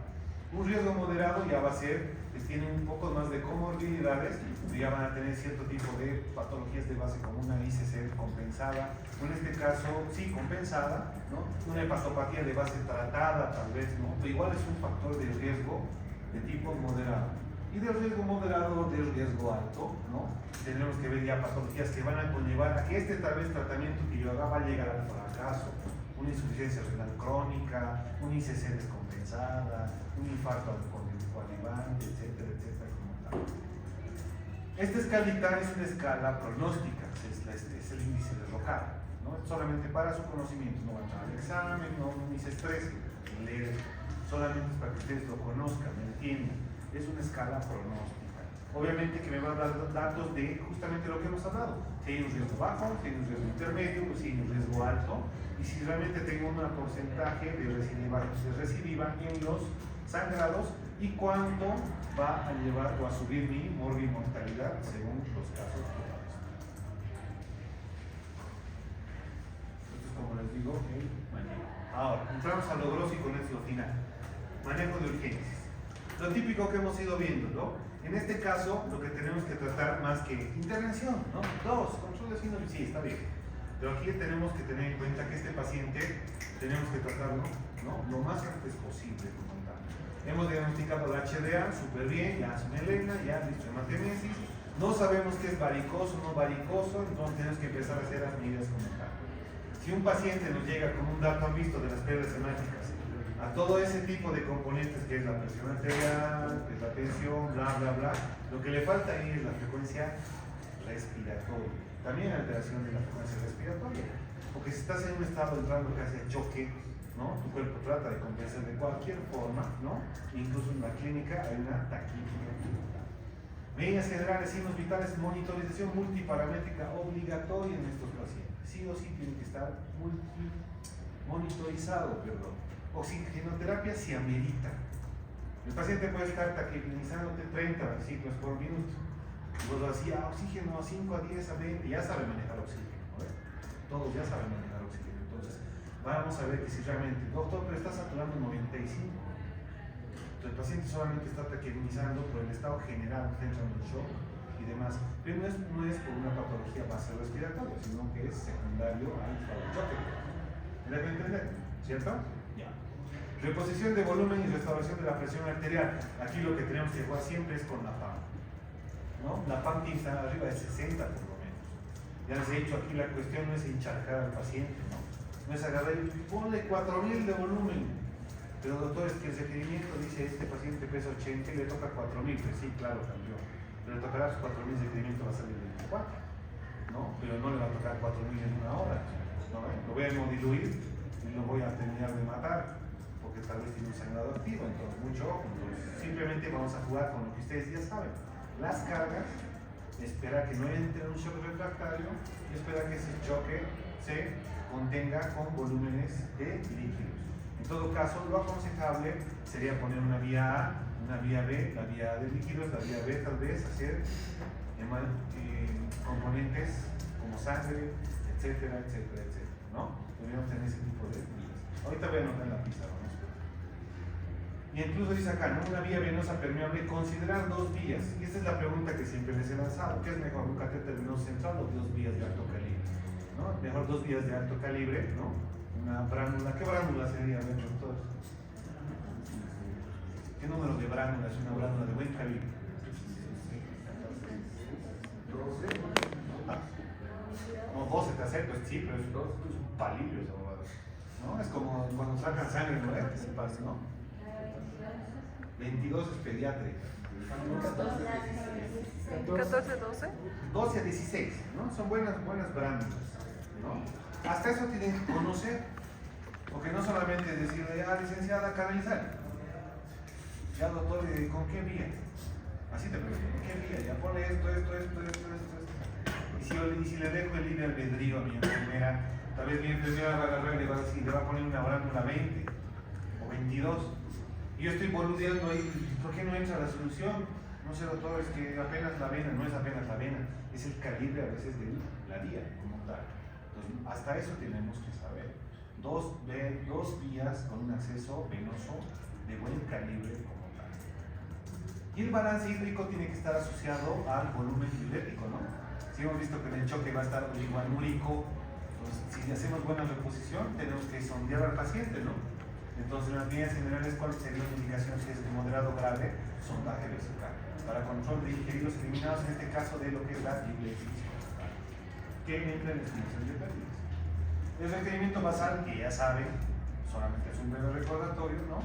Un riesgo moderado ya va a ser, pues tienen un poco más de comorbilidades, ya van a tener cierto tipo de patologías de base como una ICC compensada, o en este caso, sí, compensada, ¿no? Una hepatopatía de base tratada tal vez, ¿no? Pero igual es un factor de riesgo de tipo moderado. Y del riesgo moderado, del riesgo alto, ¿no? Tenemos que ver ya patologías que van a conllevar a que este tal vez tratamiento que yo haga va a llegar al fracaso. Una insuficiencia renal crónica, una ICC descompensada, un infarto coadyuvante, etcétera, etcétera, como tal. Esta escalita es una escala pronóstica, es el índice de Rocard, ¿no? Solamente para su conocimiento, no va a entrar al examen, ni se estresen, leer, solamente es para que ustedes lo conozcan, me entiendan. Es una escala pronóstica. Obviamente que me va a dar datos de justamente lo que hemos hablado. Si hay un riesgo bajo, si hay un riesgo intermedio, si hay un riesgo alto, y si realmente tengo un porcentaje de recidiva en los sangrados y cuánto va a llevar o a subir mi morbimortalidad según los casos probados. Esto es como les digo, el manejo. Ahora, entramos a lo grosso y con esto lo final. Manejo de urgencias. Lo típico que hemos ido viendo, ¿no? En este caso, lo que tenemos que tratar más que intervención, ¿no? 2, control de signos, sí, está bien. Pero aquí tenemos que tener en cuenta que este paciente tenemos que tratarlo, ¿no? Lo más antes posible, como tal. Hemos diagnosticado la HDA súper bien, ya es melena, ya listo, hematemesis. No sabemos qué es varicoso o no varicoso, entonces tenemos que empezar a hacer las medidas como tal. Si un paciente nos llega con un dato, han visto, de las pérdidas hemáticas, a todo ese tipo de componentes que es la presión arterial, que es la tensión, bla, bla, bla, lo que le falta ahí es la frecuencia respiratoria. También alteración de la frecuencia respiratoria. Porque si estás en un estado entrando casi a choque, ¿no? Tu cuerpo trata de compensar de cualquier forma, ¿no? Incluso en la clínica hay una taquicardia. Medidas generales, signos vitales, monitorización multiparamétrica obligatoria en estos pacientes. Sí o sí tiene que estar monitorizado, perdón. Oxigenoterapia se amerita. El paciente puede estar taquipnizándote 30 ciclos por minuto. Luego hacía oxígeno a 5, a 10, a 20, ya sabe manejar oxígeno, ¿no? Todos ya saben manejar oxígeno. Entonces, vamos a ver que si realmente, doctor, pero está saturando 95. Entonces, el paciente solamente está taquipnizando por el estado general, entra en shock y demás. Pero no es por una patología base respiratoria, sino que es secundario al estado de choque. ¿Me dejo entender? ¿Cierto? Ya. Reposición de volumen y restauración de la presión arterial. Aquí lo que tenemos que jugar siempre es con la PAM, ¿no? La PAM tiene que estar arriba de 60 por lo menos. Ya les he dicho, aquí la cuestión no es encharcar al paciente, ¿no? No es agarrar y ponle 4000 de volumen. Pero doctor, es que el requerimiento dice, este paciente pesa 80 y le toca 4000. Pues sí, claro, cambió. Pero le tocará sus 4000, el requerimiento va a salir 24, ¿no? Pero no le va a tocar 4000 en una hora, ¿no? Lo voy a hemodiluir y lo voy a terminar de matar, porque tal vez tiene un sangrado activo, entonces mucho ojo. Entonces simplemente vamos a jugar con lo que ustedes ya saben. Las cargas, esperar que no entre un shock refractario y esperar que ese choque se contenga con volúmenes de líquidos. En todo caso, lo aconsejable sería poner una vía A, una vía B, la vía A de líquidos, la vía B tal vez hacer componentes como sangre, etcétera, etcétera, etcétera, ¿no? Deberíamos tener ese tipo de vías. Ahorita voy a anotar en la pizarra, ¿no? Y incluso dice acá, ¿no? Una vía venosa permeable, considerar 2 vías. Y esta es la pregunta que siempre les he lanzado. ¿Qué es mejor, un catéter venoso central o 2 vías de alto calibre? ¿No? Mejor 2 vías de alto calibre, ¿no? Una bránula. ¿Qué bránula sería, doctor? ¿Qué número de bránula es una bránula de buen calibre? 12. No, 12 te acepto, sí, pero es un palillo esa bobada, ¿no? Es como cuando sacan sangre, ¿no? Que se pasa, ¿no? 22 es pediátrica. 14, 12. 12 a 16, ¿no? Son buenas bránulas, ¿no? Hasta eso tienen que conocer, porque no solamente decirle, licenciada, canalizar. Ya, doctor, ¿con qué vía? Así te pregunto, ¿con qué vía? Ya ponle esto. Y si le dejo el libre albedrío a mi enfermera, tal vez mi enfermera va a agarrar y le va a decir, le va a poner una bránula 20 o 22. Y yo estoy boludeando ahí, ¿por qué no entra la solución? No sé, doctor, es que apenas la vena, no es apenas la vena, es el calibre a veces de la vía como tal. Entonces, hasta eso tenemos que saber. Dos vías con un acceso venoso de buen calibre como tal. Y el balance hídrico tiene que estar asociado al volumen diurético, ¿no? Si hemos visto que en el choque va a estar oligoanúrico, pues si hacemos buena reposición, tenemos que sondear al paciente, ¿no? Entonces, en las líneas generales, ¿cuál sería una indicación si es de moderado grave? Sondaje vesical. Para control de ingeridos eliminados, en este caso de lo que es la diuresis constante, que entra en la estimación de pérdidas. El requerimiento basal, que ya saben, solamente es un breve recordatorio, ¿no?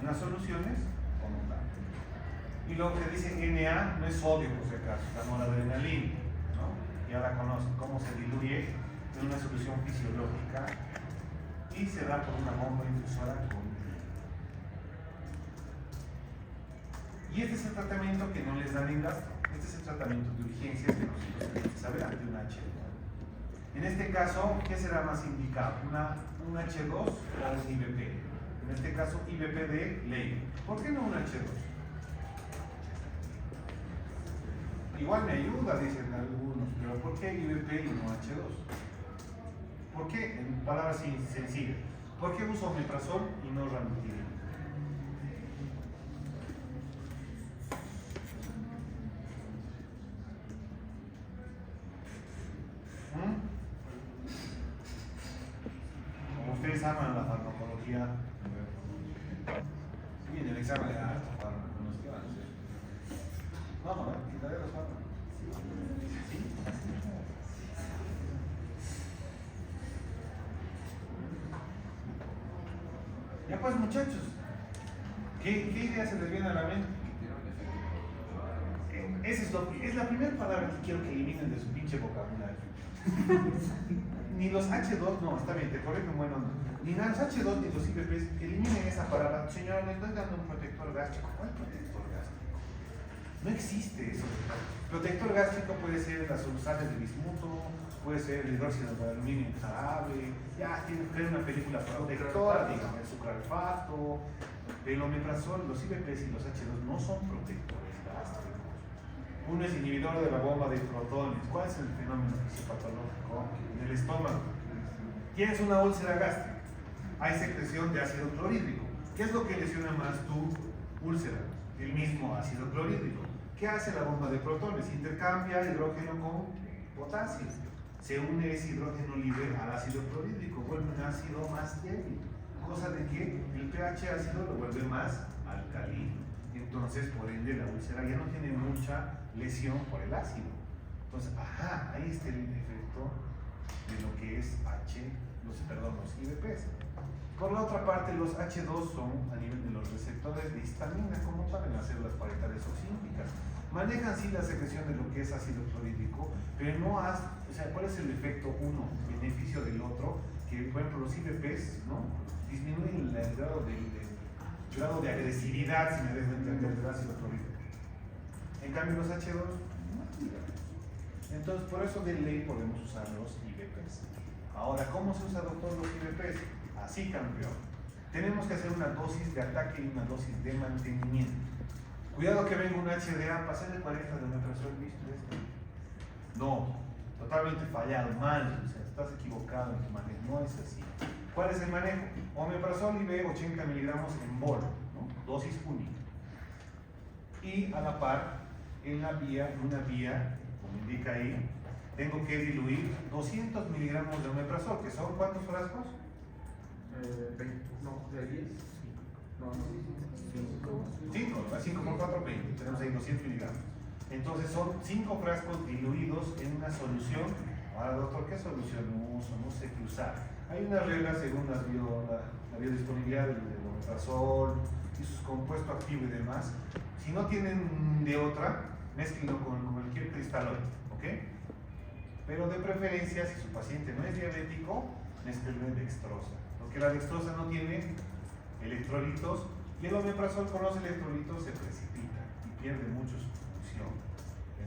En las soluciones, como tal. Y lo que dice Na no es sodio, por si acaso, es la noradrenalina, ¿no? Ya la conocen, cómo se diluye en una solución fisiológica y se da por una bomba infusora con. Y este es el tratamiento que no les dan en gastro. Este es el tratamiento de urgencias que nosotros tenemos que saber ante un H2. En este caso, ¿qué será más indicado? ¿Un H2 o un IBP? En este caso, IBP de ley. ¿Por qué no un H2? Igual me ayuda, dicen algunos, pero ¿por qué IBP y no H2? ¿Por qué? En palabras sencillas. ¿Por qué uso omeprazol y no ranitidina? Como ustedes aman la farmacología, sí, en el examen de alto fármacos, ¿qué van a hacer? Vamos a ver, quitaré los fármacos. ¿Sí? Ya pues, muchachos, ¿qué idea se les viene a la mente? Es la primera palabra que quiero que eliminen de su pinche vocabulario. Ni los H2, no, está bien, te corrijo en buena onda. Ni los H2 ni los IPPs, eliminen esa palabra. Señora, le estoy dando un protector gástrico. ¿Cuál protector gástrico? No existe eso. Protector gástrico puede ser las sales de bismuto, puede ser el hidróxido de aluminio en jarabe, ya tiene que ver una película protectora, digamos, el sucralfato, el omeprazol, los IPPs y los H2 no son protectores gástricos. Uno es inhibidor de la bomba de protones. ¿Cuál es el fenómeno fisiopatológico? En el estómago. Tienes una úlcera gástrica. Hay secreción de ácido clorhídrico. ¿Qué es lo que lesiona más tu úlcera? El mismo ácido clorhídrico. ¿Qué hace la bomba de protones? Intercambia hidrógeno con potasio. Se une ese hidrógeno libre al ácido clorhídrico. Vuelve un ácido más débil. Cosa de que el pH ácido lo vuelve más alcalino. Entonces, por ende, la úlcera ya no tiene mucha lesión por el ácido. Entonces, ahí está el efecto de lo que es los IBPs. Por la otra parte, los H2 son a nivel de los receptores de histamina, como tal, en las células parietales oxínticas. Manejan sí la secreción de lo que es ácido clorhídrico, pero no o sea, ¿cuál es el efecto uno, beneficio del otro? Que, por ejemplo, los IBPs, ¿no? Disminuyen el grado de agresividad, si me dejo entender, del ácido clorhídrico. En cambio, los H2 no. Entonces, por eso de ley podemos usar los IBPs. Ahora, ¿cómo se usa, doctor, los IBPs? Así, campeón. Tenemos que hacer una dosis de ataque y una dosis de mantenimiento. Cuidado que venga un HDA, pasar de 40 de omeprazol, ¿viste esto? No, totalmente fallado, mal. O sea, estás equivocado en tu manejo, no es así. ¿Cuál es el manejo? Omeprazol IV 80 miligramos en bol, ¿no? Dosis única. Y a la par, en una vía, como indica ahí, tengo que diluir 200 miligramos de omeprazol, que son ¿cuántos frascos? 20, no, de 10. No, 5, ¿verdad? 5 por 4, 20. Tenemos ahí 200 miligramos. Entonces son 5 frascos diluidos en una solución. Ahora, doctor, ¿qué solución uso? No sé qué usar. Hay unas reglas según la biodisponibilidad del omeprazol y sus compuestos activos y demás. Si no tienen de otra, mezclenlo con cualquier cristaloide, ¿ok? Pero de preferencia, si su paciente no es diabético, mezclenlo en dextrosa. Porque la dextrosa no tiene electrolitos y el omeprazol con los electrolitos se precipita y pierde mucho su función.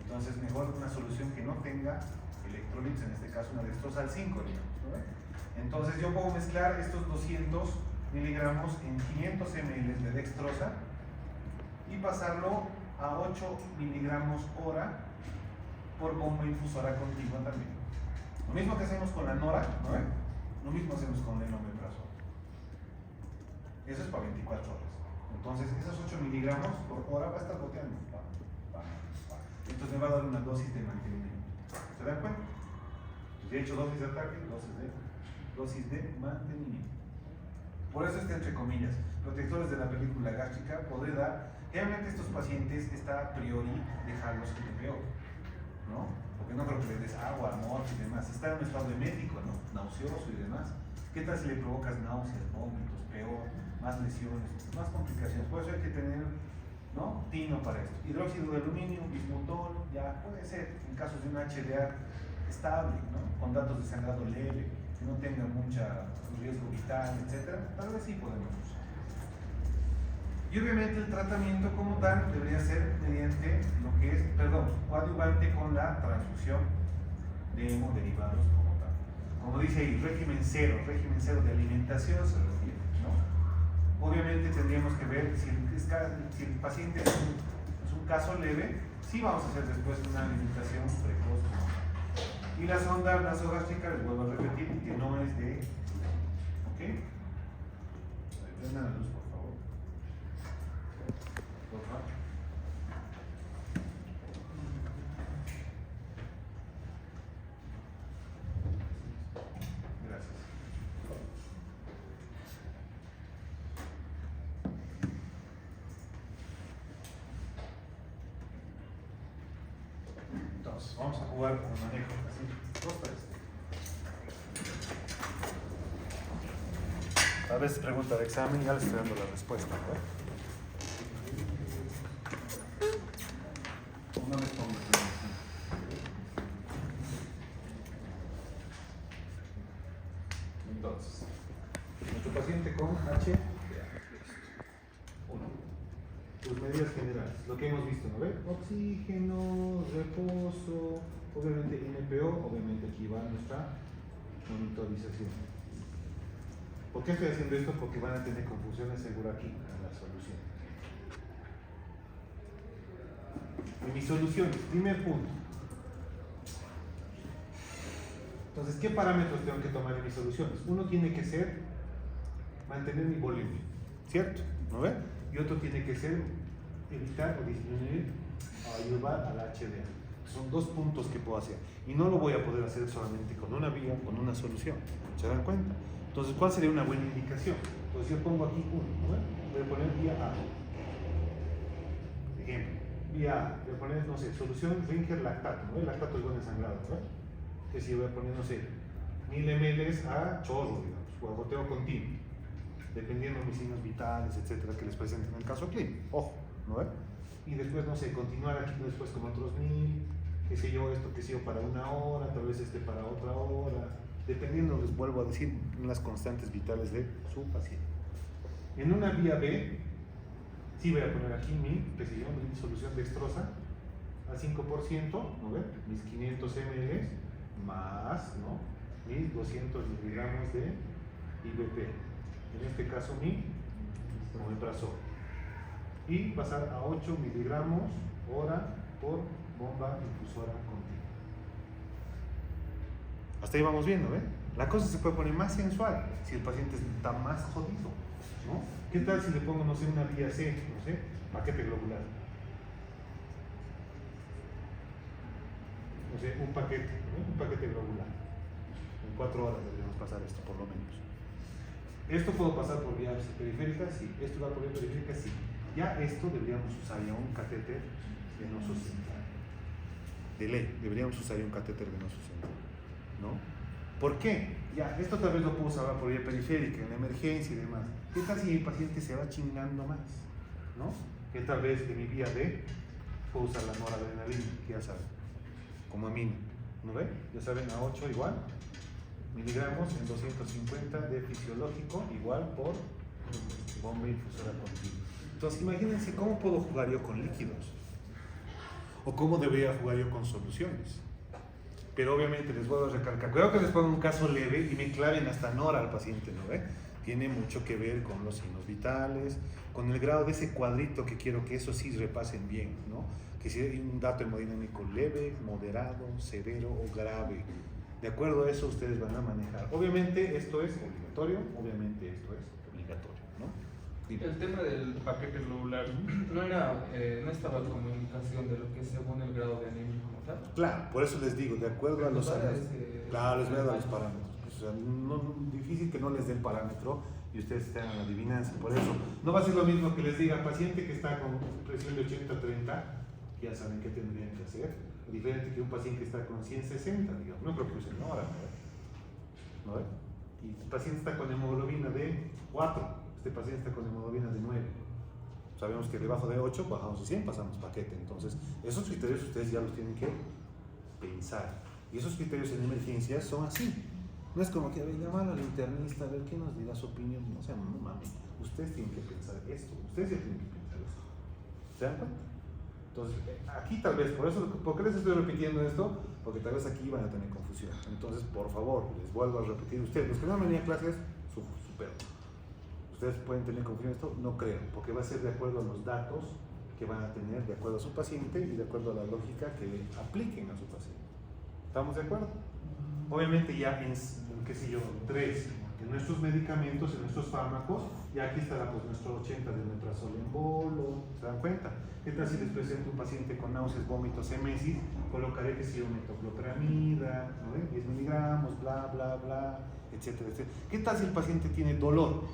Entonces, mejor una solución que no tenga electrolitos, en este caso una dextrosa al 5, digamos, ¿no? Entonces yo puedo mezclar estos 200 miligramos en 500 ml de dextrosa y pasarlo a 8 miligramos hora por bomba infusora continua también. Lo mismo que hacemos con la nora, ¿no? Lo mismo hacemos con el omeprazol. Eso es para 24 horas. Entonces, esos 8 miligramos por hora va a estar goteando. Entonces me va a dar una dosis de mantenimiento. ¿Se dan cuenta? Entonces, he hecho dosis de ataque, dosis de mantenimiento. Por eso está entre comillas, protectores de la película gástrica, podré dar. Realmente estos pacientes está a priori dejarlos en peor, ¿no? Porque no creo que les des agua, amor y demás. Está en un estado emético, ¿no? Nauseoso y demás. ¿Qué tal si le provocas náuseas, vómitos, peor, más lesiones, más complicaciones? Por eso hay que tener, ¿no? Tino para esto. Hidróxido de aluminio, bismutol, ya puede ser en casos de un HDA estable, ¿no? Con datos de sangrado leve, que no tenga mucho riesgo vital, etc. Tal vez sí podemos usar. Y obviamente el tratamiento como tal debería ser mediante lo que es, coadyuvante con la transfusión de hemoderivados como tal. Como dice ahí, régimen cero de alimentación se refiere, ¿no? Obviamente tendríamos que ver si el paciente es un caso leve, sí vamos a hacer después una alimentación precoz como tal. Y la sonda nasogástrica, les vuelvo a repetir, que no es de... ¿Ok? Prendan la luz, por favor. Por favor. Gracias. Entonces, vamos a jugar con un manejo así, 2, 3. A veces pregunta de examen, ya les estoy dando la respuesta, ¿no? No me pongo entonces, nuestro paciente con H, 1. Sus medidas generales, lo que hemos visto, ¿no ve? Oxígeno, reposo, obviamente NPO, obviamente aquí va nuestra monitorización. ¿Por qué estoy haciendo esto? Porque van a tener confusiones seguro aquí en la solución. En mis soluciones, primer punto. Entonces, ¿qué parámetros tengo que tomar en mis soluciones? Uno tiene que ser mantener mi volumen, ¿cierto? ¿No ve? Y otro tiene que ser evitar o disminuir o ayudar al HDA. Son 2 puntos que puedo hacer. Y no lo voy a poder hacer solamente con una vía, con una solución. ¿Se dan cuenta? Entonces, ¿cuál sería una buena indicación? Pues yo pongo aquí uno, ¿no? Voy a poner vía A. Ejemplo, vía A, voy a poner, no sé, solución Ringer lactato, ¿no? El lactato es buen ensangrado, ¿no? Que si voy a poner, no sé, 1000 ml a chorro, digamos, o a goteo continuo, dependiendo de mis signos vitales, etcétera, que les presenten en el caso clínico. Ojo, ¿no ve? Y después, no sé, continuar aquí después con otros 1000, qué sé yo, esto que sé yo para 1 hora, tal vez para otra hora. Dependiendo, les vuelvo a decir, las constantes vitales de su paciente. En una vía B, sí voy a poner aquí mi solución dextrosa al 5%, ¿no ven? Mis 500 ml más, ¿no? Mis 200 miligramos de IBP. En este caso, mi omeprazol. Y pasar a 8 miligramos hora por bomba infusora continua. Hasta ahí vamos viendo, ¿eh? La cosa se puede poner más sensual si el paciente está más jodido, ¿no? ¿Qué tal si le pongo, no sé, una vía C, no sé, paquete globular? No sé, un paquete, ¿no? Un paquete globular. En 4 horas deberíamos pasar esto, por lo menos. ¿Esto puedo pasar por vía periférica? Sí. ¿Esto va por vía periférica? Sí. Ya esto deberíamos usar ya un catéter venoso central. De ley, deberíamos usar ya un catéter venoso central, ¿no? ¿Por qué? Ya, esto tal vez lo puedo usar por vía periférica, en emergencia y demás. ¿Qué tal si el paciente se va chingando más? ¿No? Que tal vez de mi vía D puedo usar la noradrenalina, que ya saben, como amino, ¿no ve? Ya saben, a 8 igual, miligramos en 250 de fisiológico, igual por bomba infusora continua. Entonces, imagínense cómo puedo jugar yo con líquidos, o cómo debería jugar yo con soluciones. Pero obviamente les vuelvo a recalcar, cuidado que les ponga un caso leve y me claven hasta nora al paciente, ¿no ve? Tiene mucho que ver con los signos vitales, con el grado de ese cuadrito que quiero que eso sí repasen bien, ¿no? Que si hay un dato hemodinámico leve, moderado, severo o grave. De acuerdo a eso ustedes van a manejar. Obviamente esto es obligatorio, obviamente esto es obligatorio, ¿no? El tema del paquete globular no estaba como indicación de lo que es según el grado de anemia como tal. Claro, por eso les digo, de acuerdo a los años. Claro, les voy a dar los parámetros. O sea, difícil que no les den parámetro y ustedes tengan la adivinanza. Por eso, no va a ser lo mismo que les diga paciente que está con presión de 80-30, ya saben qué tendrían que hacer. Diferente que un paciente que está con 160, digamos. No creo que usen ahora, ¿no? ¿No? Y el paciente está con hemoglobina de 4, este paciente está con hemoglobina de 9. Sabemos que debajo de 8 bajamos a 100, pasamos paquete. Entonces, esos criterios ustedes ya los tienen que pensar. Y esos criterios en emergencias son así. No es como que llamar al internista a ver qué nos dirá su opinión. O sea, no mames. Ustedes tienen que pensar esto. Ustedes ya tienen que pensar esto. ¿Se dan cuenta? Entonces, aquí tal vez, ¿por qué les estoy repitiendo esto? Porque tal vez aquí van a tener confusión. Entonces, por favor, les vuelvo a repetir. Ustedes, los que no han venido a clases, su perro. ¿Ustedes pueden tener confusión en esto? No creo, porque va a ser de acuerdo a los datos que van a tener, de acuerdo a su paciente y de acuerdo a la lógica que apliquen a su paciente. ¿Estamos de acuerdo? Obviamente ya en qué sé yo, 3, en nuestros medicamentos, en nuestros fármacos, ya aquí estará pues nuestro 80 de omeprazol en bolo, ¿se dan cuenta? ¿Qué tal si les presento un paciente con náuseas, vómitos, emesis? Colocaré que si metoclopramida, ¿no? 10 miligramos, bla, bla, bla, etcétera, etcétera. ¿Qué tal si el paciente tiene dolor?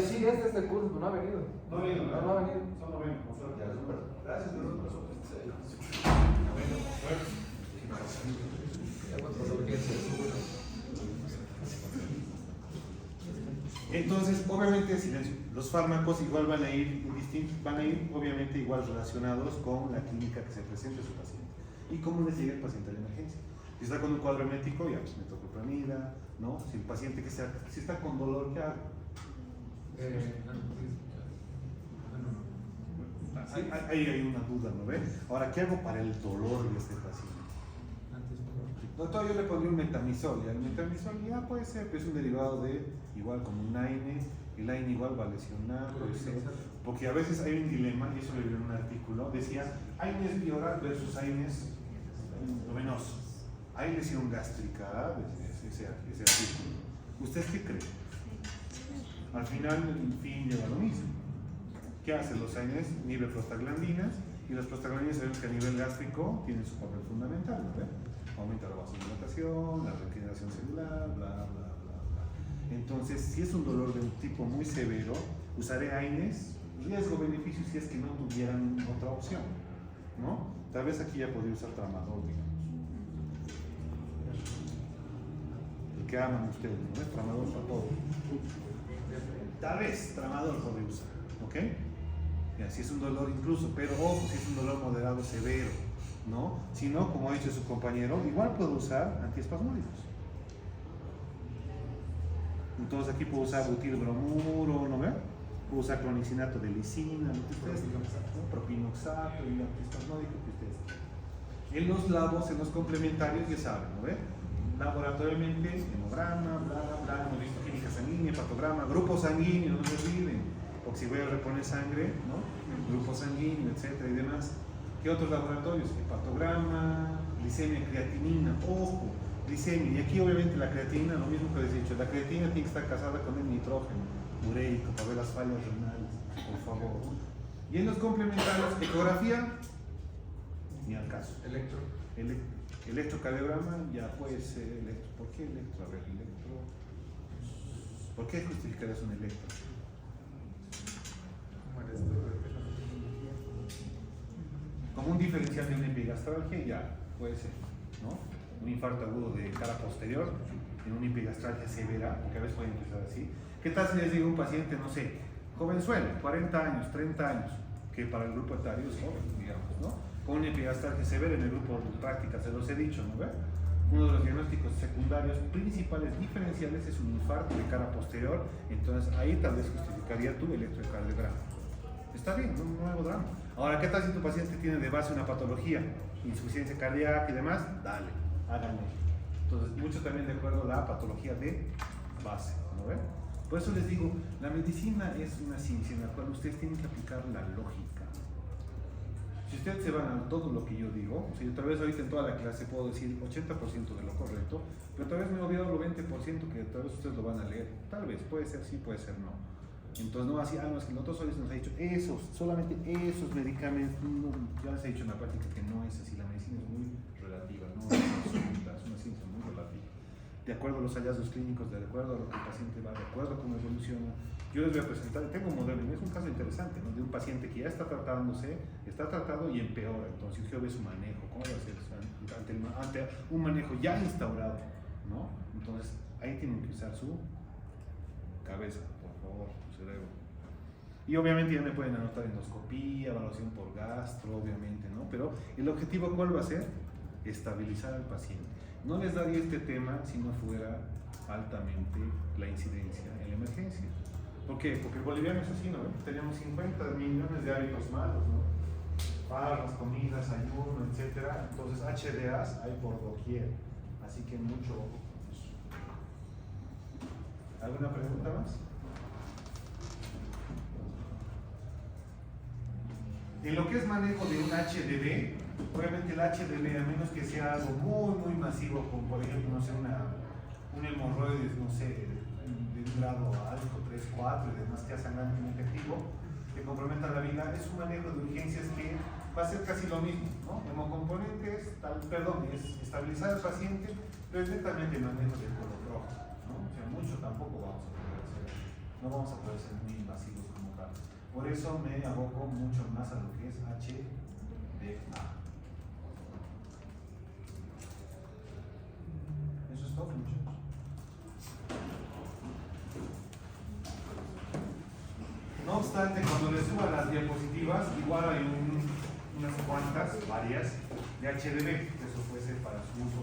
Sí, este es el curso, pero no ha venido. No ha venido, ¿verdad? No ha venido. Son 90, gracias, Entonces, obviamente, silencio. Los fármacos igual van a ir obviamente igual relacionados con la clínica que se presente a su paciente y cómo les llega el paciente a la emergencia. Si está con un cuadro emético, ya pues metoclopramida, ¿no? Si el paciente si está con dolor, ¿qué hago? Ahí hay una duda, ¿no ve? Ahora, ¿qué hago para el dolor de este paciente? Doctor, yo le pondría un metamizol, y el metamizol ya puede ser, pero es un derivado de, igual como un AINE, el AINE igual va a lesionar, puede ser, porque a veces hay un dilema, y eso lo vi en un artículo, decía, AINES bioral versus AINES venosos. Hay lesión gástrica, ese artículo. ¿Ustedes qué creen? Al final, el fin lleva lo mismo. ¿Qué hacen los AINES? Inhiben prostaglandinas, y las prostaglandinas sabemos que a nivel gástrico tienen su papel fundamental, ¿no? Aumenta la vasodilatación, la regeneración celular, bla, bla, bla, bla. Entonces, si es un dolor de un tipo muy severo, usaré AINES, riesgo-beneficio si es que no tuvieran otra opción, ¿no? Tal vez aquí ya podría usar tramadol, digamos. El que aman ustedes, ¿no? Tramadol para todo. Tal vez tramadol podría usar, ¿ok? Ya, si es un dolor incluso, pero ojo, si es un dolor moderado severo, ¿no? Si no, como ha dicho su compañero, igual puedo usar antiespasmódicos. Entonces aquí puedo usar butilbromuro, ¿no ve? Puedo usar clonicinato de lisina, lo que ustedes digan, ¿no? Propinoxato y antiespasmódico que ustedes digan. En los labos, en los complementarios, ya saben, ¿no ve? Laboratorialmente, hemograma, bla, bla, hemos visto química sanguínea, hepatograma, grupo sanguíneo, no se olviden, porque si voy a reponer sangre, ¿no? Grupo sanguíneo, etcétera y demás. ¿Qué otros laboratorios? Hepatograma, glicemia, creatinina, ojo, glicemia. Y aquí obviamente la creatinina, lo mismo que les he dicho, la creatinina tiene que estar casada con el nitrógeno ureico para ver las fallas renales, por favor. Y en los complementarios, ecografía, ni al caso. Electrocardiograma, ya puede ser electro. ¿Por qué electro? A ver, electro. ¿Por qué justificarías un electro? Como un diferencial de una epigastralgia, ya puede ser, ¿no? Un infarto agudo de cara posterior en una epigastralgia severa, porque a veces puede empezar así. ¿Qué tal si les digo a un paciente, no sé, jovenzuelo, 40 años, 30 años, que para el grupo etario es joven, digamos, ¿no? Con una epigastralgia severa en el grupo de práctica, se los he dicho, ¿no ve? Uno de los diagnósticos secundarios principales diferenciales es un infarto de cara posterior, entonces ahí tal vez justificaría tu electrocardiograma. está bien, no hay drama. Ahora, ¿qué tal si tu paciente tiene de base una patología, insuficiencia cardíaca y demás? Dale, háganlo. Entonces, mucho también de acuerdo a la patología de base, ¿no ven? Por eso les digo, la medicina es una ciencia en la cual ustedes tienen que aplicar la lógica. Si ustedes se van a todo lo que yo digo, o sea, yo tal vez ahorita en toda la clase puedo decir 80% de lo correcto, pero tal vez me he olvidado lo 20% que tal vez ustedes lo van a leer. Tal vez, puede ser sí, puede ser no. Entonces no así, no, es que el doctor Solís nos ha dicho solamente esos medicamentos, no, ya les he dicho en la práctica que no es así, la medicina es muy relativa, no es absoluta, es una ciencia muy relativa. De acuerdo a los hallazgos clínicos, de acuerdo a lo que el paciente va, de acuerdo a cómo evoluciona. Yo les voy a presentar, tengo un modelo, y es un caso interesante, ¿no? De un paciente que ya está tratándose, está tratado y empeora, entonces yo veo su manejo, cómo va a ser ante un manejo ya instaurado, ¿no? Entonces ahí tienen que usar su cabeza, por favor, su cerebro. Y obviamente ya me pueden anotar endoscopía, evaluación por gastro, obviamente, ¿no? Pero el objetivo, ¿cuál va a ser? Estabilizar al paciente. No les daría este tema si no fuera altamente la incidencia en la emergencia. ¿Por qué? Porque el boliviano es así, ¿no? Tenemos 50 millones de hábitos malos, ¿no? Farras, comidas, ayuno, etc. Entonces HDAs hay por doquier. Así que mucho ojo con eso. ¿Alguna pregunta más? En lo que es manejo de un HDB, obviamente el HDB, a menos que sea algo muy masivo, como por ejemplo, no sé, un hemorroides, no sé, de un grado alto, 3, 4 y demás, que es sangrantemente activo, que comprometa la vida, es un manejo de urgencias que va a ser casi lo mismo, ¿no? Hemocomponentes, es estabilizar al paciente, pero es netamente manejo de color rojo, ¿no? O sea, mucho tampoco vamos a poder hacer, no vamos a poder ser muy invasivos como tal. Por eso me aboco mucho más a lo que es HDA. Eso es todo, muchachos. No obstante, cuando les suba las diapositivas, igual hay unas cuantas, varias, de HDB, que eso puede ser para su uso